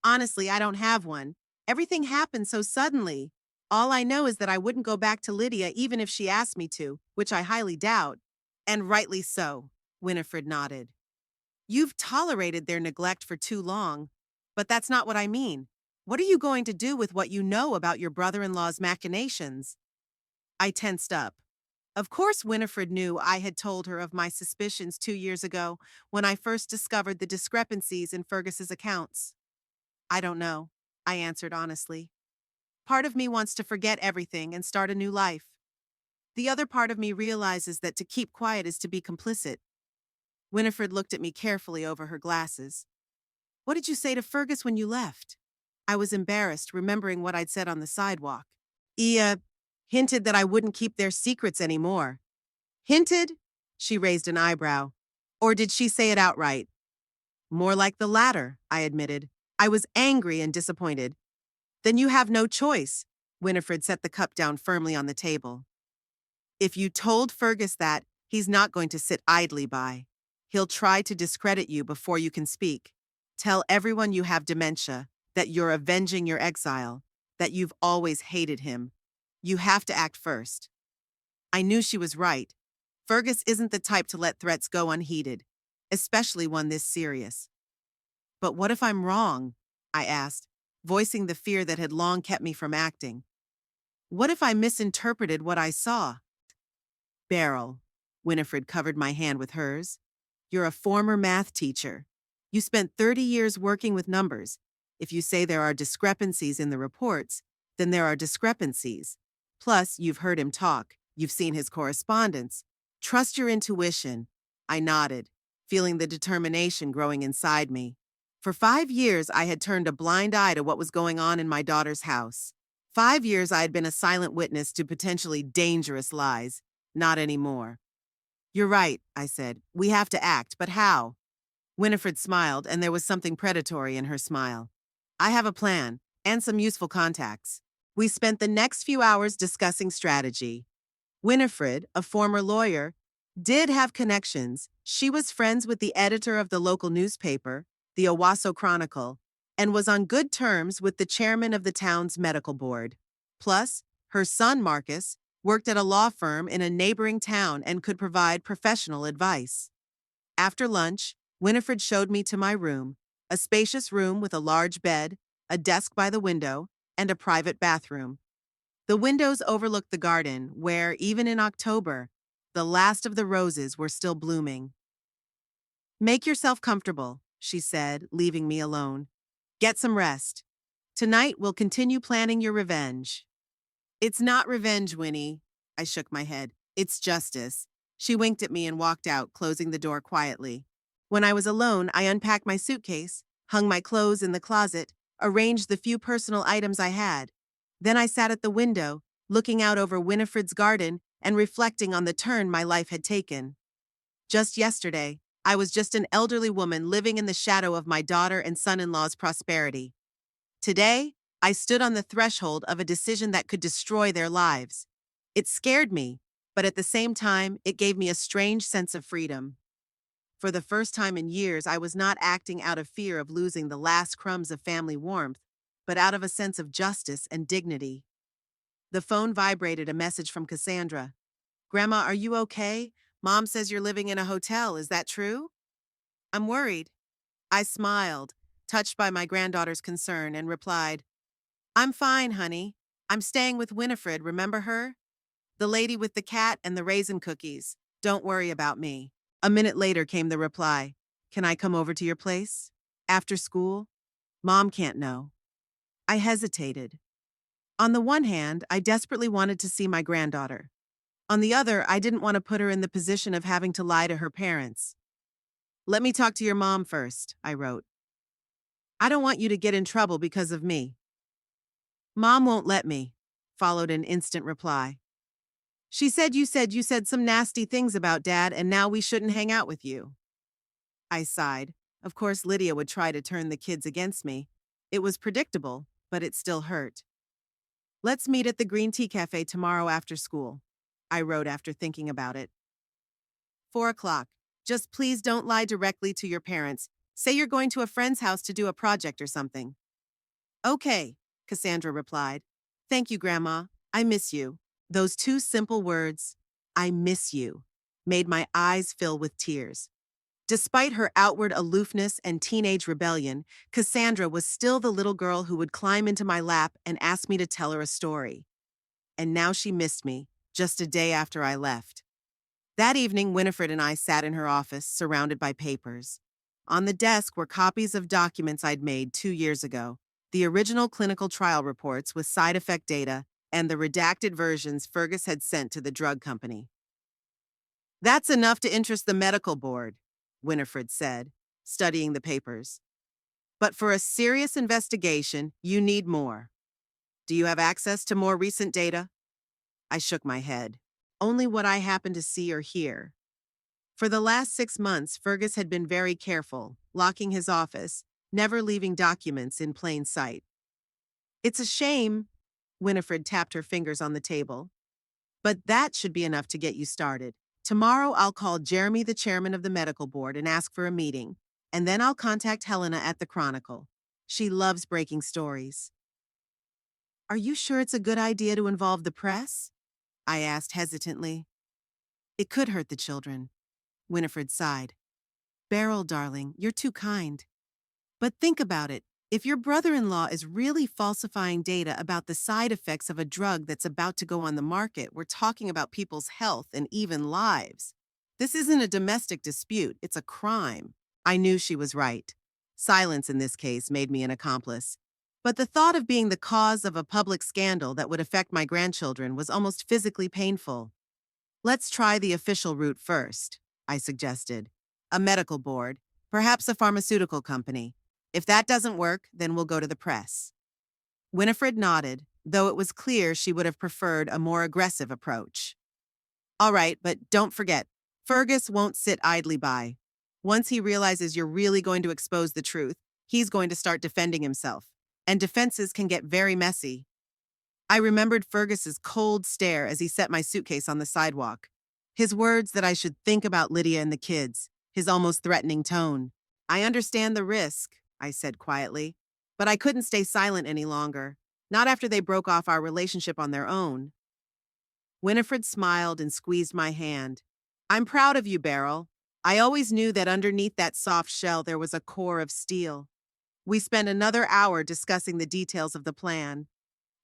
"Honestly, I don't have one. Everything happened so suddenly. All I know is that I wouldn't go back to Lydia even if she asked me to, which I highly doubt." "And rightly so," Winifred nodded. "You've tolerated their neglect for too long. But that's not what I mean. What are you going to do with what you know about your brother-in-law's machinations?" I tensed up. Of course, Winifred knew I had told her of my suspicions 2 years ago when I first discovered the discrepancies in Fergus's accounts. "I don't know," I answered honestly. "Part of me wants to forget everything and start a new life." The other part of me realizes that to keep quiet is to be complicit. Winifred looked at me carefully over her glasses. What did you say to Fergus when you left? I was embarrassed, remembering what I'd said on the sidewalk. Ia hinted that I wouldn't keep their secrets anymore. Hinted? She raised an eyebrow. Or did she say it outright? More like the latter, I admitted. I was angry and disappointed. Then you have no choice. Winifred set the cup down firmly on the table. If you told Fergus that, he's not going to sit idly by. He'll try to discredit you before you can speak. Tell everyone you have dementia, that you're avenging your exile, that you've always hated him. You have to act first. I knew she was right. Fergus isn't the type to let threats go unheeded, especially one this serious. But what if I'm wrong? I asked, voicing the fear that had long kept me from acting. What if I misinterpreted what I saw? Beryl. Winifred covered my hand with hers. You're a former math teacher. You spent 30 years working with numbers. If you say there are discrepancies in the reports, then there are discrepancies. Plus, you've heard him talk. You've seen his correspondence. Trust your intuition. I nodded, feeling the determination growing inside me. For 5 years, I had turned a blind eye to what was going on in my daughter's house. 5 years I had been a silent witness to potentially dangerous lies. Not anymore. You're right, I said. We have to act, but how? Winifred smiled, and there was something predatory in her smile. I have a plan, and some useful contacts. We spent the next few hours discussing strategy. Winifred, a former lawyer, did have connections. She was friends with the editor of the local newspaper, the Owasso Chronicle, and was on good terms with the chairman of the town's medical board. Plus, her son, Marcus, worked at a law firm in a neighboring town and could provide professional advice. After lunch, Winifred showed me to my room, a spacious room with a large bed, a desk by the window, and a private bathroom. The windows overlooked the garden, where, even in October, the last of the roses were still blooming. Make yourself comfortable, she said, leaving me alone. Get some rest. Tonight we'll continue planning your revenge. It's not revenge, Winnie. I shook my head. It's justice. She winked at me and walked out, closing the door quietly. When I was alone, I unpacked my suitcase, hung my clothes in the closet, arranged the few personal items I had. Then I sat at the window, looking out over Winifred's garden and reflecting on the turn my life had taken. Just yesterday, I was just an elderly woman living in the shadow of my daughter and son-in-law's prosperity. Today, I stood on the threshold of a decision that could destroy their lives. It scared me, but at the same time, it gave me a strange sense of freedom. For the first time in years, I was not acting out of fear of losing the last crumbs of family warmth, but out of a sense of justice and dignity. The phone vibrated, a message from Cassandra. Grandma, are you okay? Mom says you're living in a hotel, is that true? I'm worried. I smiled, touched by my granddaughter's concern, and replied, I'm fine, honey. I'm staying with Winifred, remember her? The lady with the cat and the raisin cookies. Don't worry about me. A minute later came the reply. Can I come over to your place? After school? Mom can't know. I hesitated. On the one hand, I desperately wanted to see my granddaughter. On the other, I didn't want to put her in the position of having to lie to her parents. Let me talk to your mom first, I wrote. I don't want you to get in trouble because of me. Mom won't let me, followed an instant reply. She said you said some nasty things about Dad and now we shouldn't hang out with you. I sighed. Of course, Lydia would try to turn the kids against me. It was predictable, but it still hurt. Let's meet at the Green Tea Cafe tomorrow after school, I wrote after thinking about it. 4 o'clock. Just please don't lie directly to your parents. Say you're going to a friend's house to do a project or something. Okay, Cassandra replied. Thank you, Grandma. I miss you. Those 2 simple words, I miss you, made my eyes fill with tears. Despite her outward aloofness and teenage rebellion, Cassandra was still the little girl who would climb into my lap and ask me to tell her a story. And now she missed me, just a day after I left. That evening, Winifred and I sat in her office, surrounded by papers. On the desk were copies of documents I'd made 2 years ago, the original clinical trial reports with side effect data, and the redacted versions Fergus had sent to the drug company. "That's enough to interest the medical board," Winifred said, studying the papers. "But for a serious investigation, you need more. Do you have access to more recent data?" I shook my head. "Only what I happen to see or hear." For the last 6 months, Fergus had been very careful, locking his office, never leaving documents in plain sight. "It's a shame," Winifred tapped her fingers on the table, "but that should be enough to get you started. Tomorrow I'll call Jeremy, the chairman of the medical board, and ask for a meeting, and then I'll contact Helena at the Chronicle. She loves breaking stories." "Are you sure it's a good idea to involve the press?" I asked hesitantly. "It could hurt the children," Winifred sighed. "Beryl, darling, you're too kind. But think about it. If your brother-in-law is really falsifying data about the side effects of a drug that's about to go on the market, we're talking about people's health and even lives. This isn't a domestic dispute, it's a crime." I knew she was right. Silence in this case made me an accomplice. But the thought of being the cause of a public scandal that would affect my grandchildren was almost physically painful. "Let's try the official route first," I suggested. "A medical board, perhaps a pharmaceutical company. If that doesn't work, then we'll go to the press." Winifred nodded, though it was clear she would have preferred a more aggressive approach. "All right, but don't forget, Fergus won't sit idly by. Once he realizes you're really going to expose the truth, he's going to start defending himself. And defenses can get very messy." I remembered Fergus's cold stare as he set my suitcase on the sidewalk. His words that I should think about Lydia and the kids, his almost threatening tone. "I understand the risk," I said quietly, "but I couldn't stay silent any longer. Not after they broke off our relationship on their own." Winifred smiled and squeezed my hand. "I'm proud of you, Beryl. I always knew that underneath that soft shell there was a core of steel." We spent another hour discussing the details of the plan.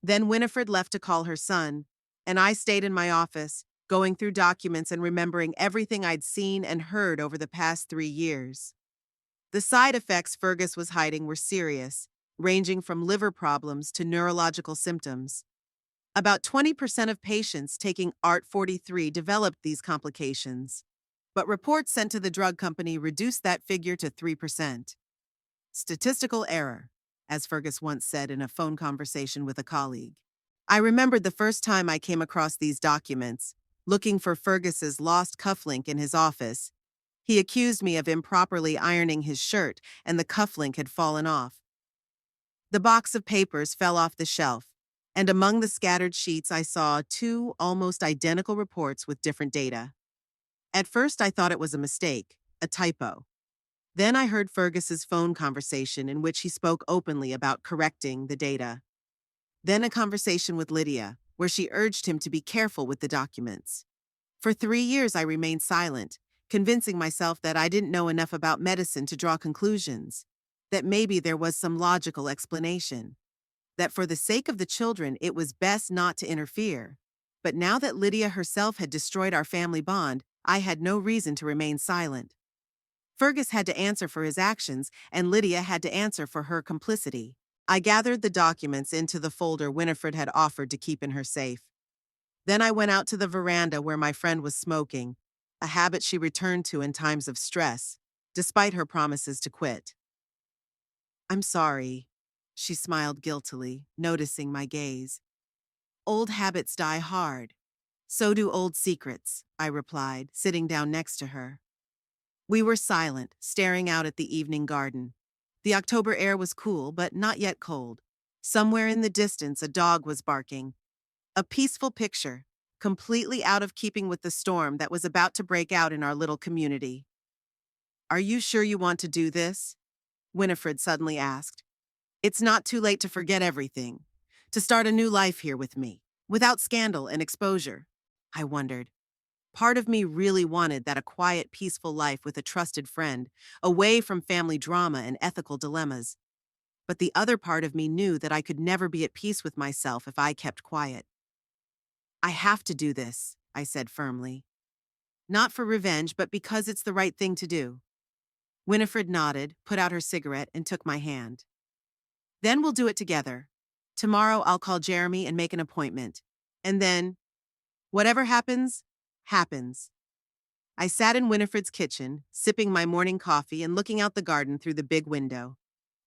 Then Winifred left to call her son, and I stayed in my office, going through documents and remembering everything I'd seen and heard over the past 3 years. The side effects Fergus was hiding were serious, ranging from liver problems to neurological symptoms. About 20% of patients taking ART-43 developed these complications, but reports sent to the drug company reduced that figure to 3%. "Statistical error," as Fergus once said in a phone conversation with a colleague. I remembered the first time I came across these documents, looking for Fergus's lost cufflink in his office. He accused me of improperly ironing his shirt, and the cufflink had fallen off. The box of papers fell off the shelf, and among the scattered sheets I saw 2 almost identical reports with different data. At first I thought it was a mistake, a typo. Then I heard Fergus's phone conversation in which he spoke openly about correcting the data. Then a conversation with Lydia, where she urged him to be careful with the documents. For 3 years I remained silent, convincing myself that I didn't know enough about medicine to draw conclusions, that maybe there was some logical explanation, that for the sake of the children it was best not to interfere. But now that Lydia herself had destroyed our family bond, I had no reason to remain silent. Fergus had to answer for his actions, and Lydia had to answer for her complicity. I gathered the documents into the folder Winifred had offered to keep in her safe. Then I went out to the veranda where my friend was smoking, a habit she returned to in times of stress, despite her promises to quit. "I'm sorry," she smiled guiltily, noticing my gaze. "Old habits die hard. So do old secrets," I replied, sitting down next to her. We were silent, staring out at the evening garden. The October air was cool, but not yet cold. Somewhere in the distance, a dog was barking. A peaceful picture, completely out of keeping with the storm that was about to break out in our little community. "Are you sure you want to do this?" Winifred suddenly asked. "It's not too late to forget everything, to start a new life here with me, without scandal and exposure." I wondered. Part of me really wanted that, a quiet, peaceful life with a trusted friend, away from family drama and ethical dilemmas. But the other part of me knew that I could never be at peace with myself if I kept quiet. "I have to do this," I said firmly. "Not for revenge, but because it's the right thing to do." Winifred nodded, put out her cigarette, and took my hand. "Then we'll do it together. Tomorrow I'll call Jeremy and make an appointment. And then, whatever happens, happens. I sat in Winifred's kitchen, sipping my morning coffee and looking out the garden through the big window.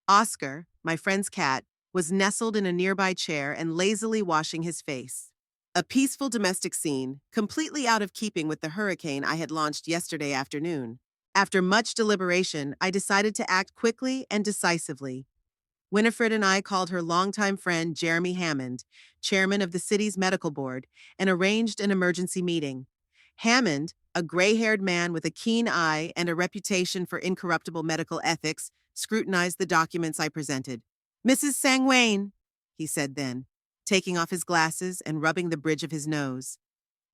Oscar, my friend's cat, was nestled in a nearby chair and lazily washing his face. A peaceful domestic scene, completely out of keeping with the hurricane I had launched yesterday afternoon. After much deliberation, I decided to act quickly and decisively. Winifred and I called her longtime friend Jeremy Hammond, chairman of the city's medical board, and arranged an emergency meeting. Hammond, a gray-haired man with a keen eye and a reputation for incorruptible medical ethics, scrutinized the documents I presented. "Mrs. Sangwain," he said then, taking off his glasses and rubbing the bridge of his nose.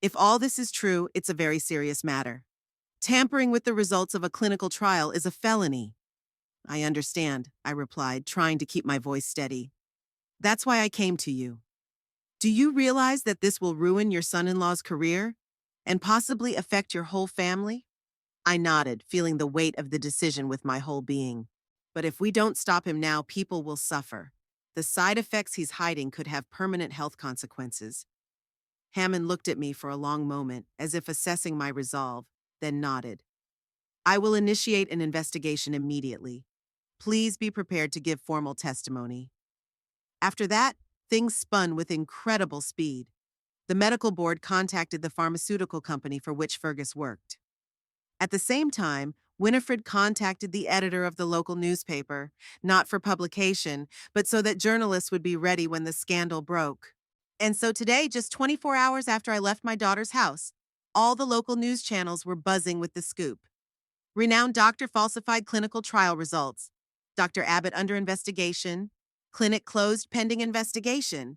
"If all this is true, it's a very serious matter. Tampering with the results of a clinical trial is a felony." "I understand," I replied, trying to keep my voice steady. "That's why I came to you. Do you realize that this will ruin your son-in-law's career and possibly affect your whole family?" I nodded, feeling the weight of the decision with my whole being. "But if we don't stop him now, people will suffer. The side effects he's hiding could have permanent health consequences." Hammond looked at me for a long moment, as if assessing my resolve, then nodded. "I will initiate an investigation immediately. Please be prepared to give formal testimony." After that, things spun with incredible speed. The medical board contacted the pharmaceutical company for which Fergus worked. At the same time, Winifred contacted the editor of the local newspaper, not for publication, but so that journalists would be ready when the scandal broke. And so today, just 24 hours after I left my daughter's house, all the local news channels were buzzing with the scoop. Renowned doctor falsified clinical trial results. Dr. Abbott under investigation. Clinic closed pending investigation.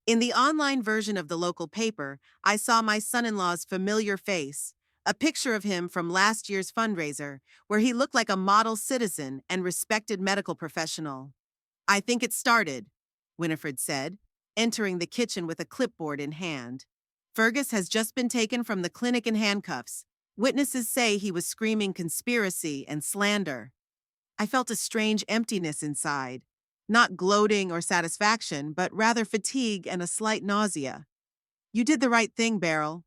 In the online version of the local paper, I saw my son-in-law's familiar face, a picture of him from last year's fundraiser, where he looked like a model citizen and respected medical professional. "I think it started," Winifred said, entering the kitchen with a clipboard in hand. "Fergus has just been taken from the clinic in handcuffs. Witnesses say he was screaming conspiracy and slander." I felt a strange emptiness inside. Not gloating or satisfaction, but rather fatigue and a slight nausea. "You did the right thing, Beryl."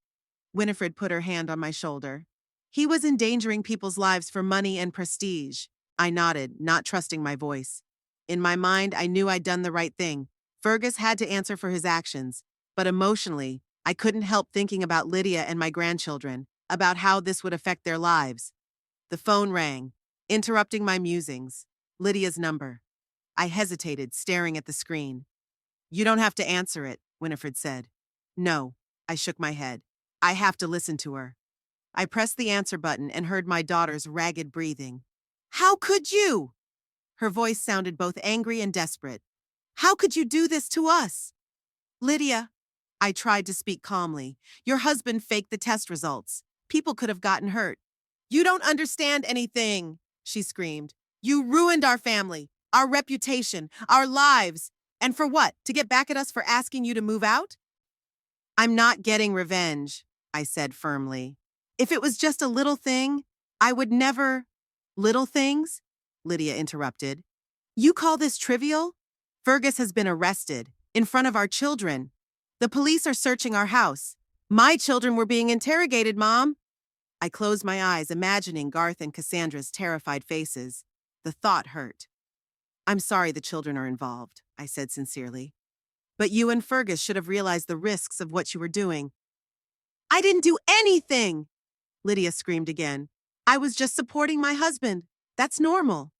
Winifred put her hand on my shoulder. "He was endangering people's lives for money and prestige." I nodded, not trusting my voice. In my mind, I knew I'd done the right thing. Fergus had to answer for his actions, but emotionally, I couldn't help thinking about Lydia and my grandchildren, about how this would affect their lives. The phone rang, interrupting my musings. Lydia's number. I hesitated, staring at the screen. "You don't have to answer it," Winifred said. "No," I shook my head. "I have to listen to her." I pressed the answer button and heard my daughter's ragged breathing. "How could you?" Her voice sounded both angry and desperate. "How could you do this to us?" "Lydia," I tried to speak calmly, "your husband faked the test results. People could have gotten hurt." "You don't understand anything," she screamed. "You ruined our family, our reputation, our lives. And for what? To get back at us for asking you to move out?" "I'm not getting revenge," I said firmly. "If it was just a little thing, I would never—" "Little things?" Lydia interrupted. "You call this trivial? Fergus has been arrested, in front of our children. The police are searching our house. My children were being interrogated, Mom." I closed my eyes, imagining Garth and Cassandra's terrified faces. The thought hurt. "I'm sorry the children are involved," I said sincerely. "But you and Fergus should have realized the risks of what you were doing." "I didn't do anything!" Lydia screamed again. "I was just supporting my husband. That's normal."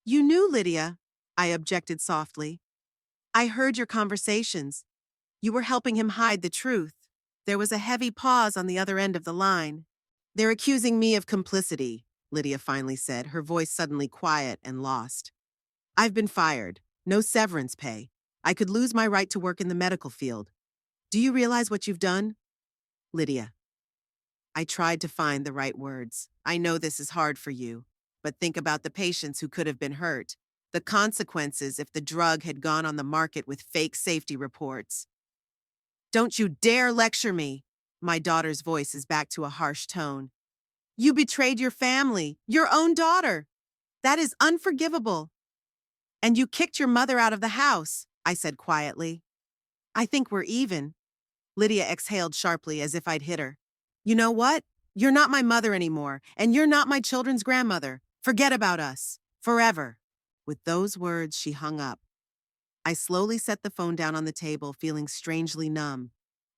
"You knew, Lydia," I objected softly. "I heard your conversations. You were helping him hide the truth." There was a heavy pause on the other end of the line. "They're accusing me of complicity," Lydia finally said, her voice suddenly quiet and lost. "I've been fired. No severance pay. I could lose my right to work in the medical field. Do you realize what you've done?" "Lydia." I tried to find the right words. "I know this is hard for you, but think about the patients who could have been hurt. The consequences if the drug had gone on the market with fake safety reports." "Don't you dare lecture me!" My daughter's voice is back to a harsh tone. "You betrayed your family, your own daughter. That is unforgivable. And you kicked your mother out of the house. I said quietly. I think we're even. Lydia exhaled sharply as if I'd hit her. You know what? You're not my mother anymore, and you're not my children's grandmother. Forget about us. Forever. With those words, she hung up. I slowly set the phone down on the table, feeling strangely numb.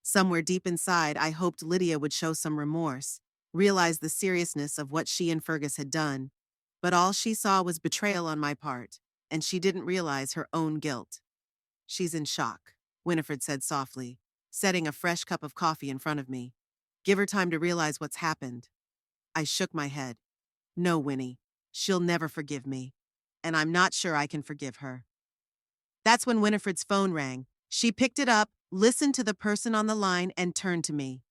Somewhere deep inside, I hoped Lydia would show some remorse, realize the seriousness of what she and Fergus had done. But all she saw was betrayal on my part, and she didn't realize her own guilt. She's in shock, Winifred said softly, setting a fresh cup of coffee in front of me. Give her time to realize what's happened. I shook my head. No, Winnie. She'll never forgive me. And I'm not sure I can forgive her. That's when Winifred's phone rang. She picked it up, listened to the person on the line, and turned to me.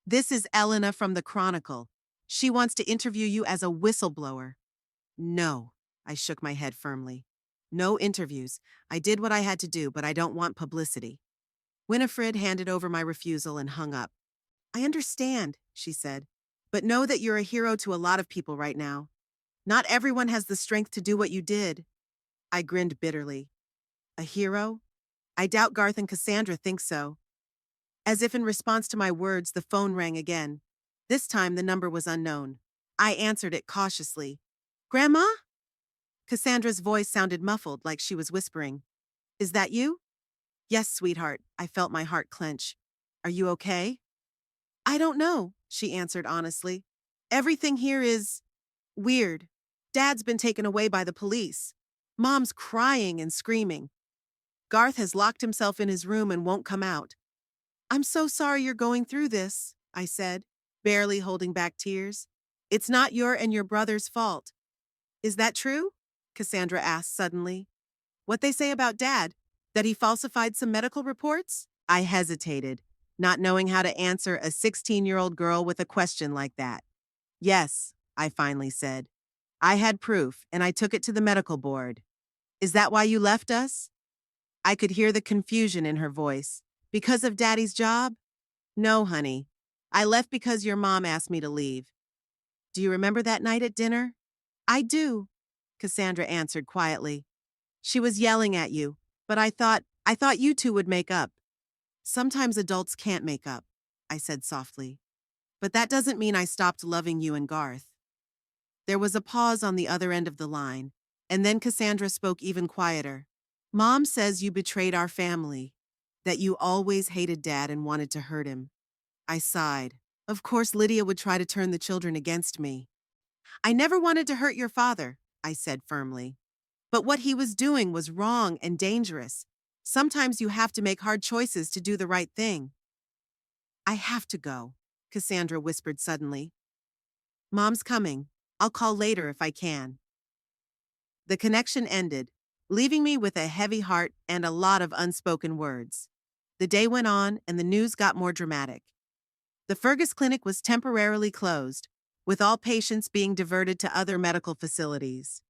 This is Elena from the Chronicle. She wants to interview you as a whistleblower. No, I shook my head firmly. No interviews. I did what I had to do, but I don't want publicity. Winifred handed over my refusal and hung up. I understand, she said, but know that you're a hero to a lot of people right now. Not everyone has the strength to do what you did. I grinned bitterly. A hero? I doubt Garth and Cassandra think so. As if in response to my words, the phone rang again. This time the number was unknown. I answered it cautiously. Grandma? Cassandra's voice sounded muffled, like she was whispering. Is that you? Yes, sweetheart. I felt my heart clench. Are you okay? I don't know, she answered honestly. Everything here is weird. Dad's been taken away by the police. Mom's crying and screaming. Garth has locked himself in his room and won't come out. I'm so sorry you're going through this, I said, barely holding back tears. It's not your and your brother's fault. Is that true? Cassandra asked suddenly. What they say about Dad? That he falsified some medical reports? I hesitated, not knowing how to answer a 16-year-old girl with a question like that. Yes, I finally said. I had proof, and I took it to the medical board. Is that why you left us? I could hear the confusion in her voice. Because of Daddy's job? No, honey. I left because your mom asked me to leave. Do you remember that night at dinner? I do, Cassandra answered quietly. She was yelling at you, but I thought you two would make up. Sometimes adults can't make up, I said softly. But that doesn't mean I stopped loving you and Garth. There was a pause on the other end of the line, and then Cassandra spoke even quieter. Mom says you betrayed our family, that you always hated Dad and wanted to hurt him. I sighed. Of course Lydia would try to turn the children against me. I never wanted to hurt your father, I said firmly. But what he was doing was wrong and dangerous. Sometimes you have to make hard choices to do the right thing. I have to go, Cassandra whispered suddenly. Mom's coming. I'll call later if I can. The connection ended, leaving me with a heavy heart and a lot of unspoken words. The day went on and the news got more dramatic. The Fergus Clinic was temporarily closed, with all patients being diverted to other medical facilities.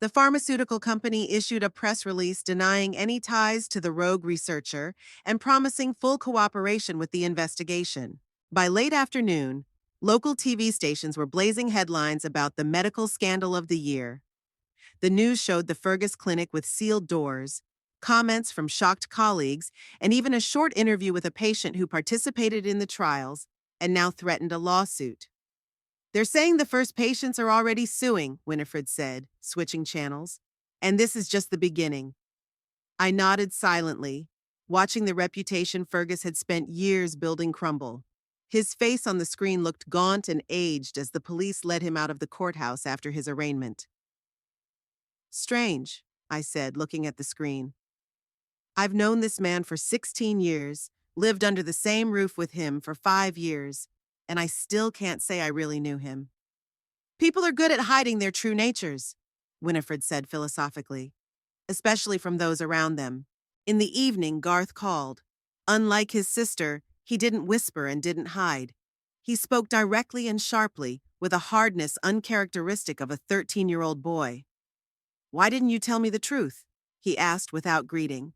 The pharmaceutical company issued a press release denying any ties to the rogue researcher and promising full cooperation with the investigation. By late afternoon, local TV stations were blazing headlines about the medical scandal of the year. The news showed the Fergus Clinic with sealed doors, comments from shocked colleagues, and even a short interview with a patient who participated in the trials and now threatened a lawsuit. They're saying the first patients are already suing, Winifred said, switching channels. And this is just the beginning. I nodded silently, watching the reputation Fergus had spent years building crumble. His face on the screen looked gaunt and aged as the police led him out of the courthouse after his arraignment. Strange, I said, looking at the screen. I've known this man for 16 years, lived under the same roof with him for 5 years, and I still can't say I really knew him. People are good at hiding their true natures, Winifred said philosophically, especially from those around them. In the evening, Garth called. Unlike his sister, he didn't whisper and didn't hide. He spoke directly and sharply, with a hardness uncharacteristic of a 13-year-old boy. Why didn't you tell me the truth? He asked without greeting.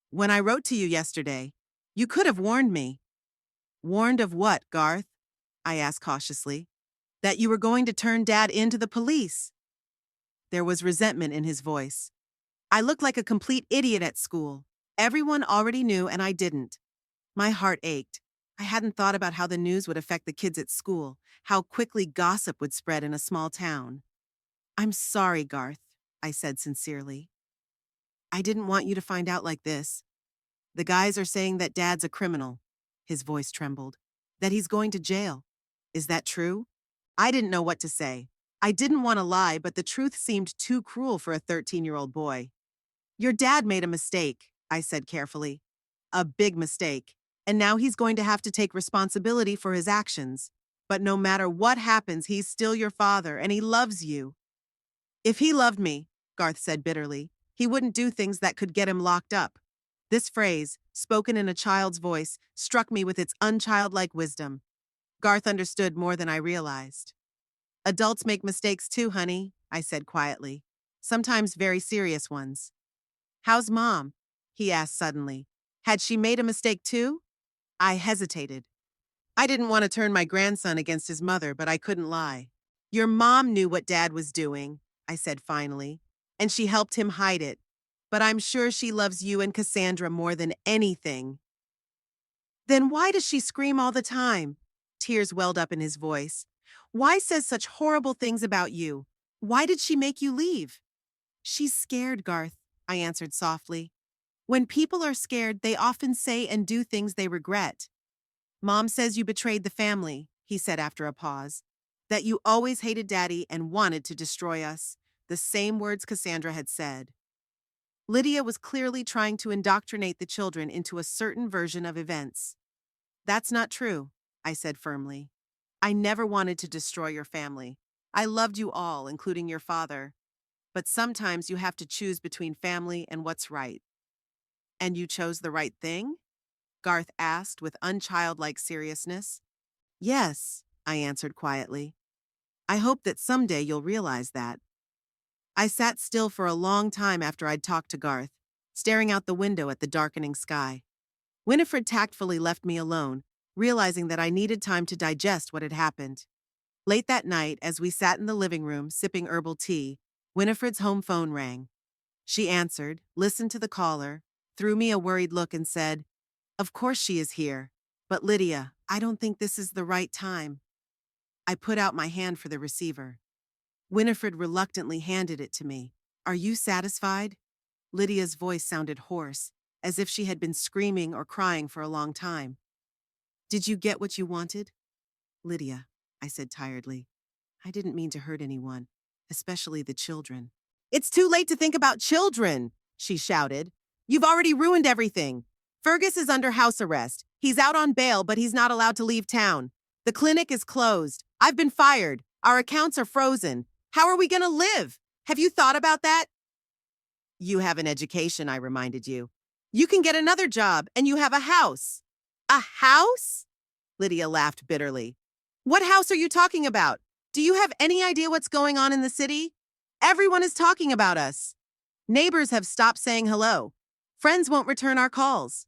When I wrote to you yesterday, you could have warned me. Warned of what, Garth? I asked cautiously. That you were going to turn Dad into the police. There was resentment in his voice. I looked like a complete idiot at school. Everyone already knew and I didn't. My heart ached. I hadn't thought about how the news would affect the kids at school, how quickly gossip would spread in a small town. I'm sorry, Garth, I said sincerely. I didn't want you to find out like this. The guys are saying that Dad's a criminal. His voice trembled. That he's going to jail. Is that true? I didn't know what to say. I didn't want to lie, but the truth seemed too cruel for a 13-year-old boy. Your dad made a mistake, I said carefully. A big mistake. And now he's going to have to take responsibility for his actions. But no matter what happens, he's still your father, and he loves you. If he loved me, Garth said bitterly, he wouldn't do things that could get him locked up. This phrase, spoken in a child's voice, struck me with its unchildlike wisdom. Garth understood more than I realized. Adults make mistakes too, honey, I said quietly. Sometimes very serious ones. How's Mom? He asked suddenly. Had she made a mistake too? I hesitated. I didn't want to turn my grandson against his mother, but I couldn't lie. Your mom knew what Dad was doing, I said finally, and she helped him hide it. But I'm sure she loves you and Cassandra more than anything. Then why does she scream all the time? Tears welled up in his voice. Why says such horrible things about you? Why did she make you leave? She's scared, Garth, I answered softly. When people are scared, they often say and do things they regret. Mom says you betrayed the family, he said after a pause. That you always hated Daddy and wanted to destroy us. The same words Cassandra had said. Lydia was clearly trying to indoctrinate the children into a certain version of events. That's not true, I said firmly. I never wanted to destroy your family. I loved you all, including your father. But sometimes you have to choose between family and what's right. And you chose the right thing? Garth asked with unchildlike seriousness. Yes, I answered quietly. I hope that someday you'll realize that. I sat still for a long time after I'd talked to Garth, staring out the window at the darkening sky. Winifred tactfully left me alone, realizing that I needed time to digest what had happened. Late that night, as we sat in the living room sipping herbal tea, Winifred's home phone rang. She answered, listened to the caller, threw me a worried look and said, "Of course she is here. But Lydia, I don't think this is the right time." I put out my hand for the receiver. Winifred reluctantly handed it to me. "Are you satisfied?" Lydia's voice sounded hoarse, as if she had been screaming or crying for a long time. "Did you get what you wanted?" "Lydia," I said tiredly, "I didn't mean to hurt anyone, especially the children." "It's too late to think about children," she shouted. "You've already ruined everything. Fergus is under house arrest. He's out on bail, but he's not allowed to leave town. The clinic is closed. I've been fired. Our accounts are frozen. How are we going to live? Have you thought about that?" "You have an education," I reminded you. "You can get another job, and you have a house." "A house?" Lydia laughed bitterly. "What house are you talking about? Do you have any idea what's going on in the city? Everyone is talking about us. Neighbors have stopped saying hello. Friends won't return our calls.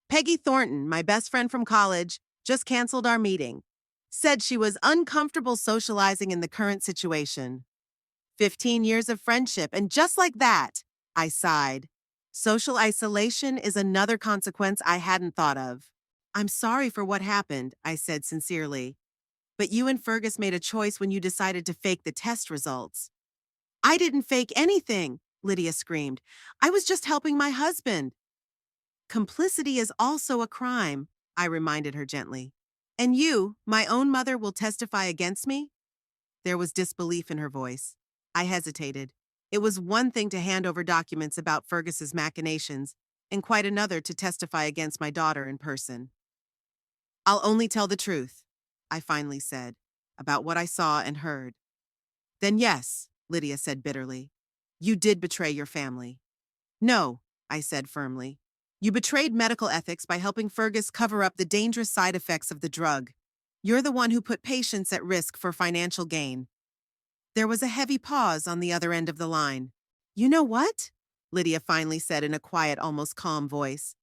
Peggy Thornton, my best friend from college, just canceled our meeting. Said she was uncomfortable socializing in the current situation. 15 years of friendship, and just like that, I sighed. Social isolation is another consequence I hadn't thought of. "I'm sorry for what happened," I said sincerely. "But you and Fergus made a choice when you decided to fake the test results." "I didn't fake anything," Lydia screamed. "I was just helping my husband." "Complicity is also a crime," I reminded her gently. "And you, my own mother, will testify against me?" There was disbelief in her voice. I hesitated. It was one thing to hand over documents about Fergus's machinations, and quite another to testify against my daughter in person. "I'll only tell the truth," I finally said, "about what I saw and heard." "Then yes," Lydia said bitterly. "You did betray your family." "No," I said firmly. "You betrayed medical ethics by helping Fergus cover up the dangerous side effects of the drug. You're the one who put patients at risk for financial gain." There was a heavy pause on the other end of the line. "You know what?" Lydia finally said in a quiet, almost calm voice.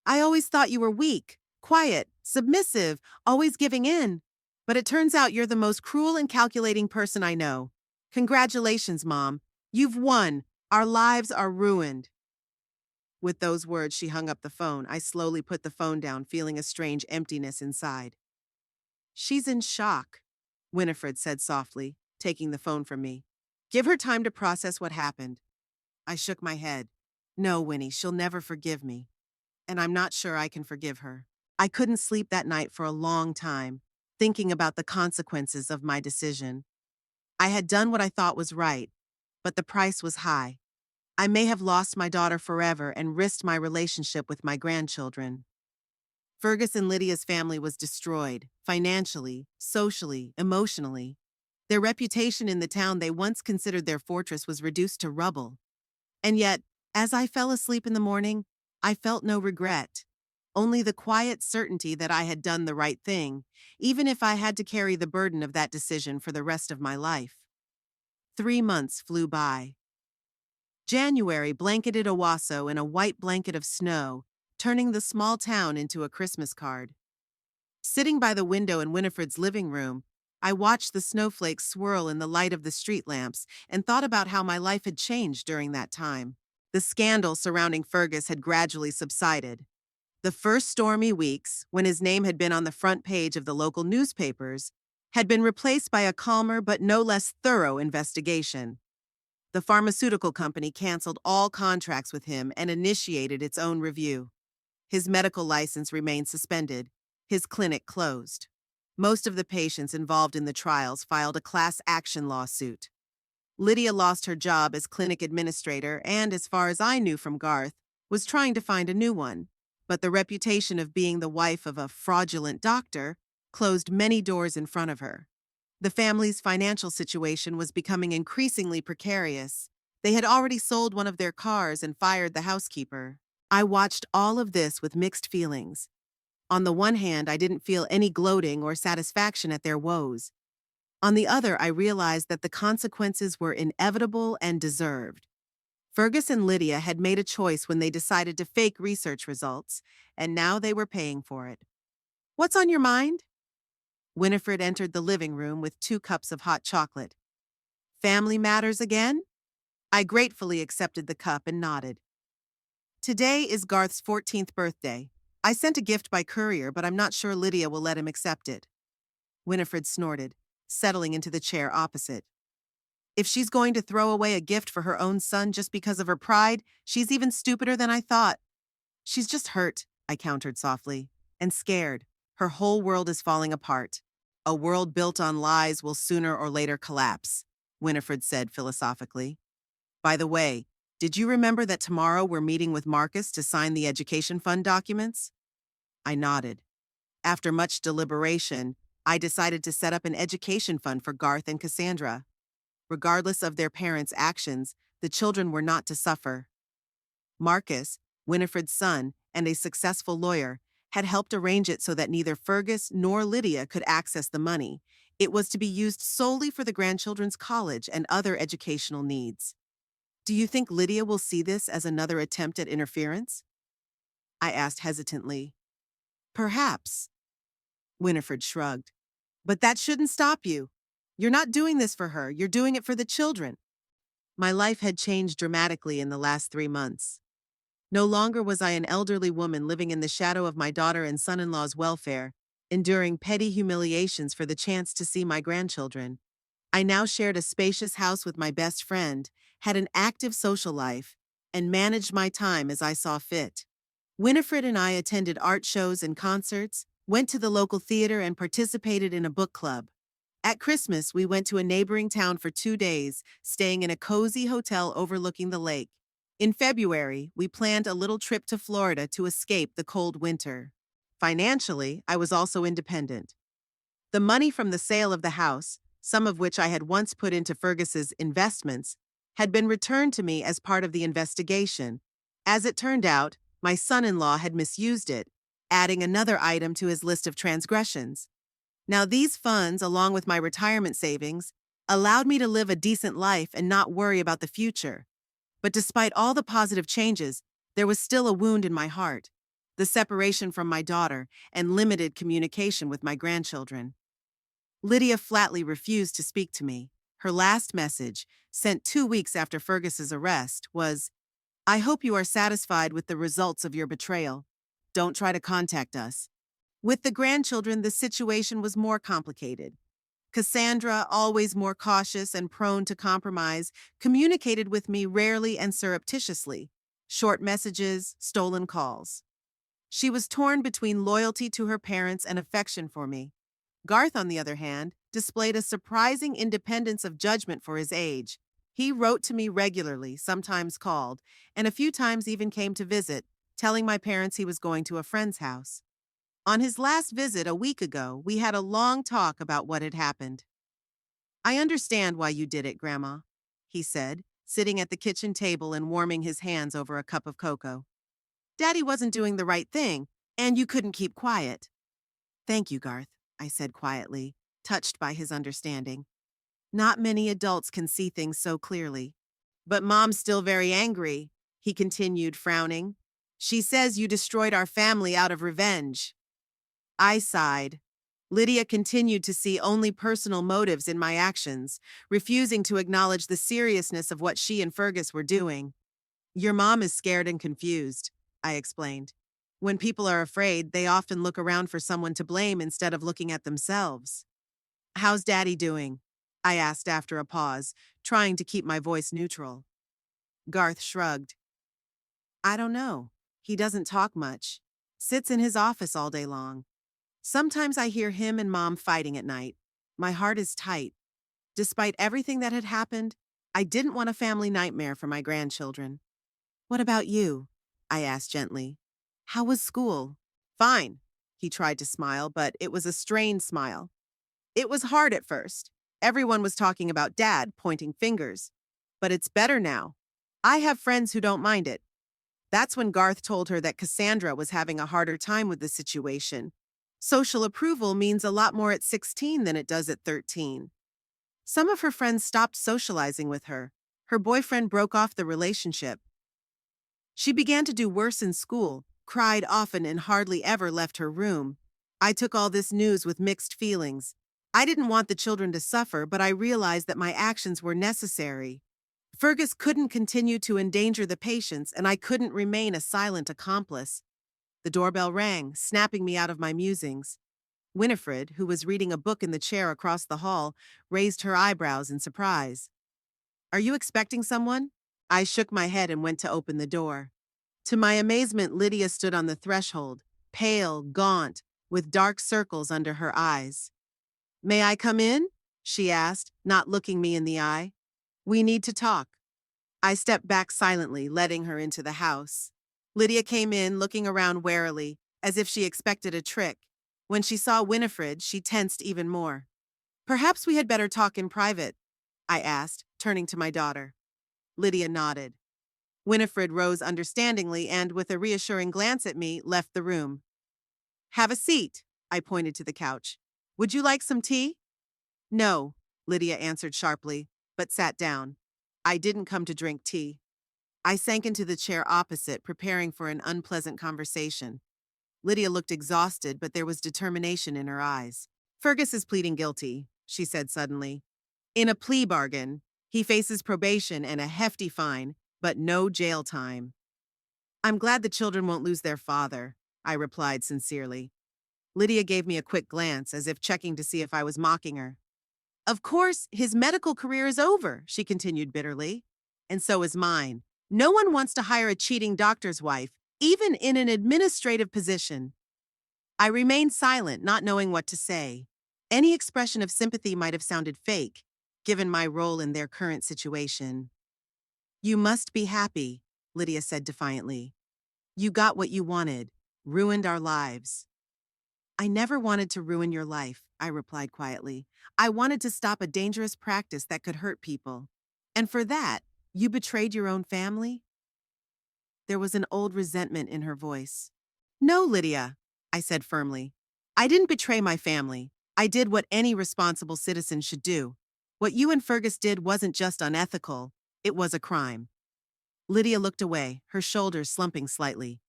"I always thought you were weak, quiet, submissive, always giving in. But it turns out you're the most cruel and calculating person I know. Congratulations, Mom. You've won. Our lives are ruined." With those words, she hung up the phone. I slowly put the phone down, feeling a strange emptiness inside. She's in shock, Winifred said softly, taking the phone from me. Give her time to process what happened. I shook my head. No, Winnie, she'll never forgive me. And I'm not sure I can forgive her. I couldn't sleep that night for a long time, thinking about the consequences of my decision. I had done what I thought was right, but the price was high. I may have lost my daughter forever and risked my relationship with my grandchildren. Fergus and Lydia's family was destroyed, financially, socially, emotionally. Their reputation in the town they once considered their fortress was reduced to rubble. And yet, as I fell asleep in the morning, I felt no regret. Only the quiet certainty that I had done the right thing, even if I had to carry the burden of that decision for the rest of my life. 3 months flew by. January blanketed Owasso in a white blanket of snow, turning the small town into a Christmas card. Sitting by the window in Winifred's living room, I watched the snowflakes swirl in the light of the street lamps and thought about how my life had changed during that time. The scandal surrounding Fergus had gradually subsided. The first stormy weeks, when his name had been on the front page of the local newspapers, had been replaced by a calmer but no less thorough investigation. The pharmaceutical company canceled all contracts with him and initiated its own review. His medical license remained suspended, his clinic closed. Most of the patients involved in the trials filed a class action lawsuit. Lydia lost her job as clinic administrator and, as far as I knew from Garth, was trying to find a new one. But the reputation of being the wife of a fraudulent doctor closed many doors in front of her. The family's financial situation was becoming increasingly precarious. They had already sold one of their cars and fired the housekeeper. I watched all of this with mixed feelings. On the one hand, I didn't feel any gloating or satisfaction at their woes. On the other, I realized that the consequences were inevitable and deserved. Fergus and Lydia had made a choice when they decided to fake research results, and now they were paying for it. What's on your mind? Winifred entered the living room with 2 cups of hot chocolate. Family matters again? I gratefully accepted the cup and nodded. Today is Garth's 14th birthday. I sent a gift by courier, but I'm not sure Lydia will let him accept it. Winifred snorted, settling into the chair opposite. If she's going to throw away a gift for her own son just because of her pride, she's even stupider than I thought. She's just hurt, I countered softly, and scared. Her whole world is falling apart. A world built on lies will sooner or later collapse, Winifred said philosophically. By the way, did you remember that tomorrow we're meeting with Marcus to sign the education fund documents? I nodded. After much deliberation, I decided to set up an education fund for Garth and Cassandra. Regardless of their parents' actions, the children were not to suffer. Marcus, Winifred's son, and a successful lawyer, had helped arrange it so that neither Fergus nor Lydia could access the money. It was to be used solely for the grandchildren's college and other educational needs. Do you think Lydia will see this as another attempt at interference? I asked hesitantly. Perhaps. Winifred shrugged. But that shouldn't stop you. You're not doing this for her, you're doing it for the children. My life had changed dramatically in the last 3 months. No longer was I an elderly woman living in the shadow of my daughter and son-in-law's welfare, enduring petty humiliations for the chance to see my grandchildren. I now shared a spacious house with my best friend, had an active social life, and managed my time as I saw fit. Winifred and I attended art shows and concerts, went to the local theater, and participated in a book club. At Christmas, we went to a neighboring town for 2 days, staying in a cozy hotel overlooking the lake. In February, we planned a little trip to Florida to escape the cold winter. Financially, I was also independent. The money from the sale of the house, some of which I had once put into Fergus's investments, had been returned to me as part of the investigation. As it turned out, my son-in-law had misused it, adding another item to his list of transgressions. Now these funds, along with my retirement savings, allowed me to live a decent life and not worry about the future. But despite all the positive changes, there was still a wound in my heart, the separation from my daughter and limited communication with my grandchildren. Lydia flatly refused to speak to me. Her last message, sent 2 weeks after Fergus's arrest, was, I hope you are satisfied with the results of your betrayal. Don't try to contact us. With the grandchildren, the situation was more complicated. Cassandra, always more cautious and prone to compromise, communicated with me rarely and surreptitiously. Short messages, stolen calls. She was torn between loyalty to her parents and affection for me. Garth, on the other hand, displayed a surprising independence of judgment for his age. He wrote to me regularly, sometimes called, and a few times even came to visit, telling my parents he was going to a friend's house. On his last visit a week ago, we had a long talk about what had happened. I understand why you did it, Grandma, he said, sitting at the kitchen table and warming his hands over a cup of cocoa. Daddy wasn't doing the right thing, and you couldn't keep quiet. Thank you, Garth, I said quietly, touched by his understanding. Not many adults can see things so clearly. But Mom's still very angry, he continued, frowning. She says you destroyed our family out of revenge. I sighed. Lydia continued to see only personal motives in my actions, refusing to acknowledge the seriousness of what she and Fergus were doing. Your mom is scared and confused, I explained. When people are afraid, they often look around for someone to blame instead of looking at themselves. How's Daddy doing? I asked after a pause, trying to keep my voice neutral. Garth shrugged. I don't know. He doesn't talk much. Sits in his office all day long. Sometimes I hear him and Mom fighting at night. My heart is tight. Despite everything that had happened, I didn't want a family nightmare for my grandchildren. What about you? I asked gently. How was school? Fine. He tried to smile, but it was a strained smile. It was hard at first. Everyone was talking about Dad, pointing fingers. But it's better now. I have friends who don't mind it. That's when Garth told her that Cassandra was having a harder time with the situation. Social approval means a lot more at 16 than it does at 13. Some of her friends stopped socializing with her. Her boyfriend broke off the relationship. She began to do worse in school, cried often and hardly ever left her room. I took all this news with mixed feelings. I didn't want the children to suffer, but I realized that my actions were necessary. Fergus couldn't continue to endanger the patients, and I couldn't remain a silent accomplice. The doorbell rang, snapping me out of my musings. Winifred, who was reading a book in the chair across the hall, raised her eyebrows in surprise. Are you expecting someone? I shook my head and went to open the door. To my amazement, Lydia stood on the threshold, pale, gaunt, with dark circles under her eyes. May I come in? She asked, not looking me in the eye. We need to talk. I stepped back silently, letting her into the house. Lydia came in, looking around warily, as if she expected a trick. When she saw Winifred, she tensed even more. Perhaps we had better talk in private, I asked, turning to my daughter. Lydia nodded. Winifred rose understandingly and, with a reassuring glance at me, left the room. Have a seat, I pointed to the couch. Would you like some tea? No, Lydia answered sharply, but sat down. I didn't come to drink tea. I sank into the chair opposite, preparing for an unpleasant conversation. Lydia looked exhausted, but there was determination in her eyes. Fergus is pleading guilty, she said suddenly. In a plea bargain, he faces probation and a hefty fine, but no jail time. I'm glad the children won't lose their father, I replied sincerely. Lydia gave me a quick glance, as if checking to see if I was mocking her. Of course, his medical career is over, she continued bitterly. And so is mine. No one wants to hire a cheating doctor's wife, even in an administrative position. I remained silent, not knowing what to say. Any expression of sympathy might have sounded fake, given my role in their current situation. You must be happy, Lydia said defiantly. You got what you wanted, ruined our lives. I never wanted to ruin your life, I replied quietly. I wanted to stop a dangerous practice that could hurt people. And for that, you betrayed your own family? There was an old resentment in her voice. No, Lydia, I said firmly. I didn't betray my family. I did what any responsible citizen should do. What you and Fergus did wasn't just unethical, it was a crime. Lydia looked away, her shoulders slumping slightly.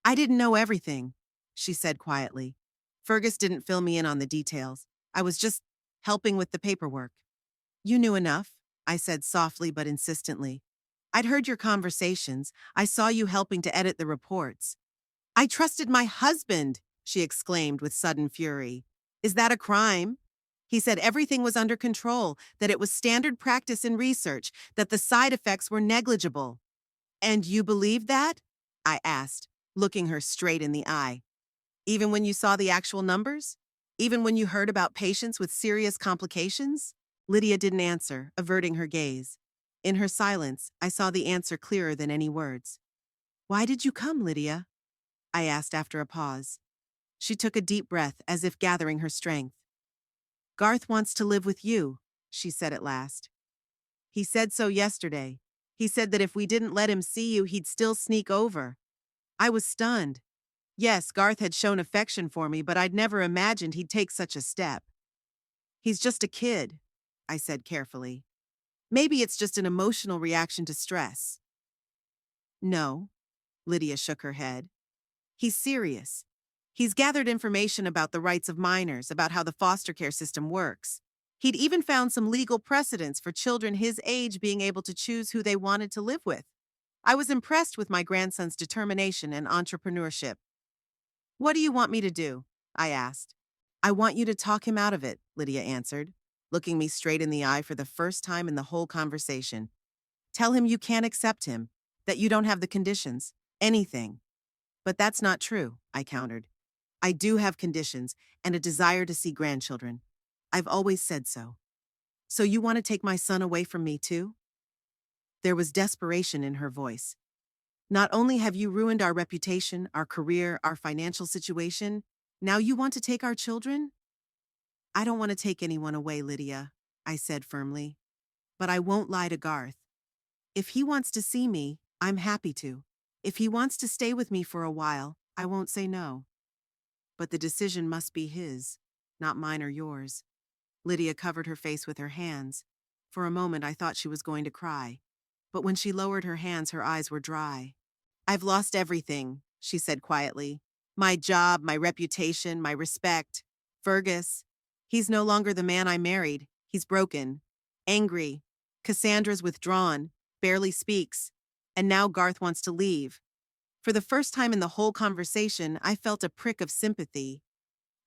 I didn't know everything, she said quietly. Fergus didn't fill me in on the details. I was just helping with the paperwork. You knew enough, I said softly but insistently. I'd heard your conversations. I saw you helping to edit the reports. I trusted my husband, she exclaimed with sudden fury. Is that a crime? He said everything was under control, that it was standard practice in research, that the side effects were negligible. And you believe that? I asked, looking her straight in the eye. Even when you saw the actual numbers? Even when you heard about patients with serious complications? Lydia didn't answer, averting her gaze. In her silence, I saw the answer clearer than any words. Why did you come, Lydia? I asked after a pause. She took a deep breath, as if gathering her strength. Garth wants to live with you, she said at last. He said so yesterday. He said that if we didn't let him see you, he'd still sneak over. I was stunned. Yes, Garth had shown affection for me, but I'd never imagined he'd take such a step. He's just a kid, I said carefully. Maybe it's just an emotional reaction to stress. No, Lydia shook her head. He's serious. He's gathered information about the rights of minors, about how the foster care system works. He'd even found some legal precedents for children his age being able to choose who they wanted to live with. I was impressed with my grandson's determination and entrepreneurship. What do you want me to do? I asked. I want you to talk him out of it, Lydia answered, looking me straight in the eye for the first time in the whole conversation. Tell him you can't accept him, that you don't have the conditions, anything. But that's not true, I countered. I do have conditions and a desire to see grandchildren. I've always said so. So you want to take my son away from me too? There was desperation in her voice. Not only have you ruined our reputation, our career, our financial situation, now you want to take our children? I don't want to take anyone away, Lydia, I said firmly. But I won't lie to Garth. If he wants to see me, I'm happy to. If he wants to stay with me for a while, I won't say no. But the decision must be his, not mine or yours. Lydia covered her face with her hands. For a moment, I thought she was going to cry. But when she lowered her hands, her eyes were dry. I've lost everything, she said quietly. My job, my reputation, my respect. Fergus. He's no longer the man I married. He's broken. Angry. Cassandra's withdrawn. Barely speaks. And now Garth wants to leave. For the first time in the whole conversation, I felt a prick of sympathy.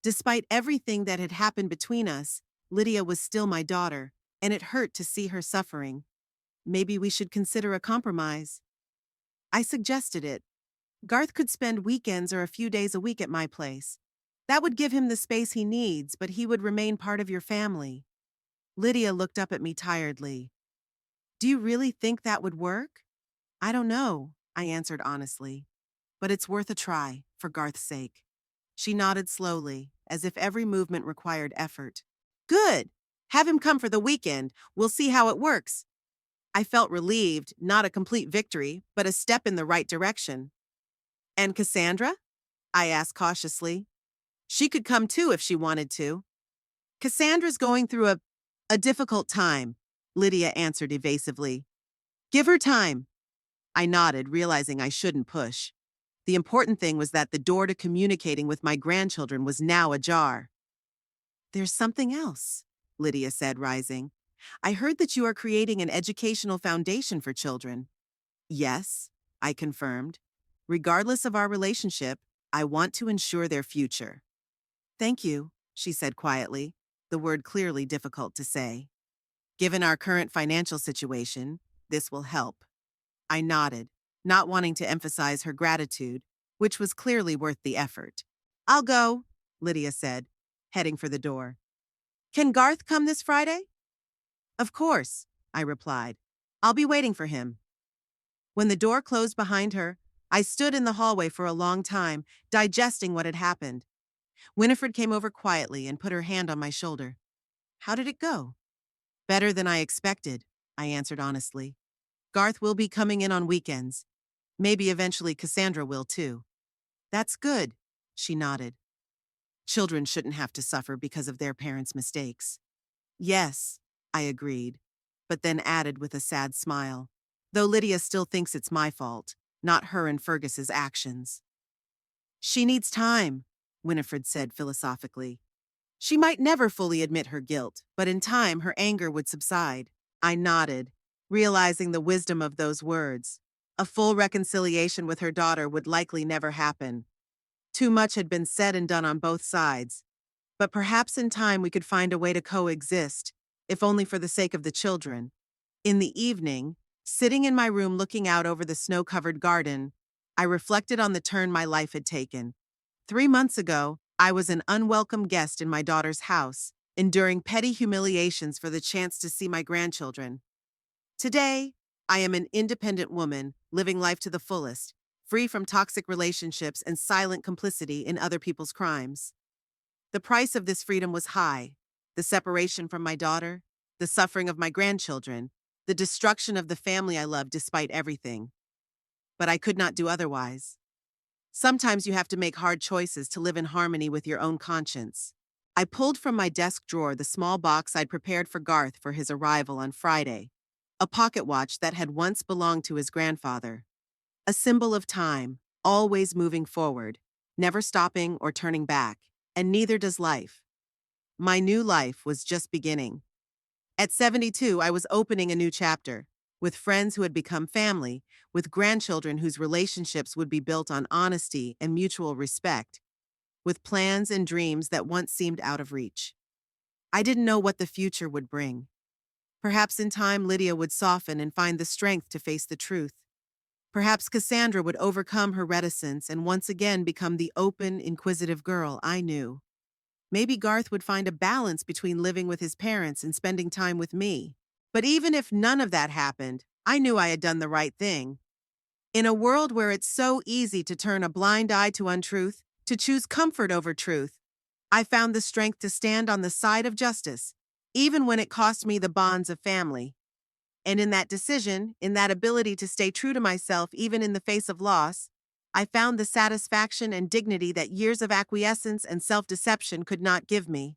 Despite everything that had happened between us, Lydia was still my daughter, and it hurt to see her suffering. Maybe we should consider a compromise. I suggested it. Garth could spend weekends or a few days a week at my place. That would give him the space he needs, but he would remain part of your family. Lydia looked up at me tiredly. Do you really think that would work? I don't know, I answered honestly. But it's worth a try, for Garth's sake. She nodded slowly, as if every movement required effort. Good! Have him come for the weekend. We'll see how it works. I felt relieved, not a complete victory, but a step in the right direction. And Cassandra? I asked cautiously. She could come too if she wanted to. Cassandra's going through a difficult time, Lydia answered evasively. Give her time. I nodded, realizing I shouldn't push. The important thing was that the door to communicating with my grandchildren was now ajar. There's something else, Lydia said, rising. I heard that you are creating an educational foundation for children. Yes, I confirmed. Regardless of our relationship, I want to ensure their future. Thank you, she said quietly, the word clearly difficult to say. Given our current financial situation, this will help. I nodded, not wanting to emphasize her gratitude, which was clearly worth the effort. I'll go, Lydia said, heading for the door. Can Garth come this Friday? Of course, I replied. I'll be waiting for him. When the door closed behind her, I stood in the hallway for a long time, digesting what had happened. Winifred came over quietly and put her hand on my shoulder. How did it go? Better than I expected, I answered honestly. Garth will be coming in on weekends. Maybe eventually Cassandra will too. That's good, she nodded. Children shouldn't have to suffer because of their parents' mistakes. Yes, I agreed, but then added with a sad smile. Though Lydia still thinks it's my fault, not her and Fergus's actions. She needs time, Winifred said philosophically. She might never fully admit her guilt, but in time her anger would subside. I nodded. realizing the wisdom of those words. A full reconciliation with her daughter would likely never happen. Too much had been said and done on both sides. But perhaps in time we could find a way to coexist, if only for the sake of the children. In the evening, sitting in my room looking out over the snow-covered garden, I reflected on the turn my life had taken. 3 months ago, I was an unwelcome guest in my daughter's house, enduring petty humiliations for the chance to see my grandchildren. Today, I am an independent woman, living life to the fullest, free from toxic relationships and silent complicity in other people's crimes. The price of this freedom was high: the separation from my daughter, the suffering of my grandchildren, the destruction of the family I loved despite everything. But I could not do otherwise. Sometimes you have to make hard choices to live in harmony with your own conscience. I pulled from my desk drawer the small box I'd prepared for Garth for his arrival on Friday, a pocket watch that had once belonged to his grandfather. A symbol of time, always moving forward, never stopping or turning back, and neither does life. My new life was just beginning. At 72, I was opening a new chapter, with friends who had become family, with grandchildren whose relationships would be built on honesty and mutual respect, with plans and dreams that once seemed out of reach. I didn't know what the future would bring. Perhaps in time Lydia would soften and find the strength to face the truth. Perhaps Cassandra would overcome her reticence and once again become the open, inquisitive girl I knew. Maybe Garth would find a balance between living with his parents and spending time with me. But even if none of that happened, I knew I had done the right thing. In a world where it's so easy to turn a blind eye to untruth, to choose comfort over truth, I found the strength to stand on the side of justice, even when it cost me the bonds of family. And in that decision, in that ability to stay true to myself even in the face of loss, I found the satisfaction and dignity that years of acquiescence and self-deception could not give me.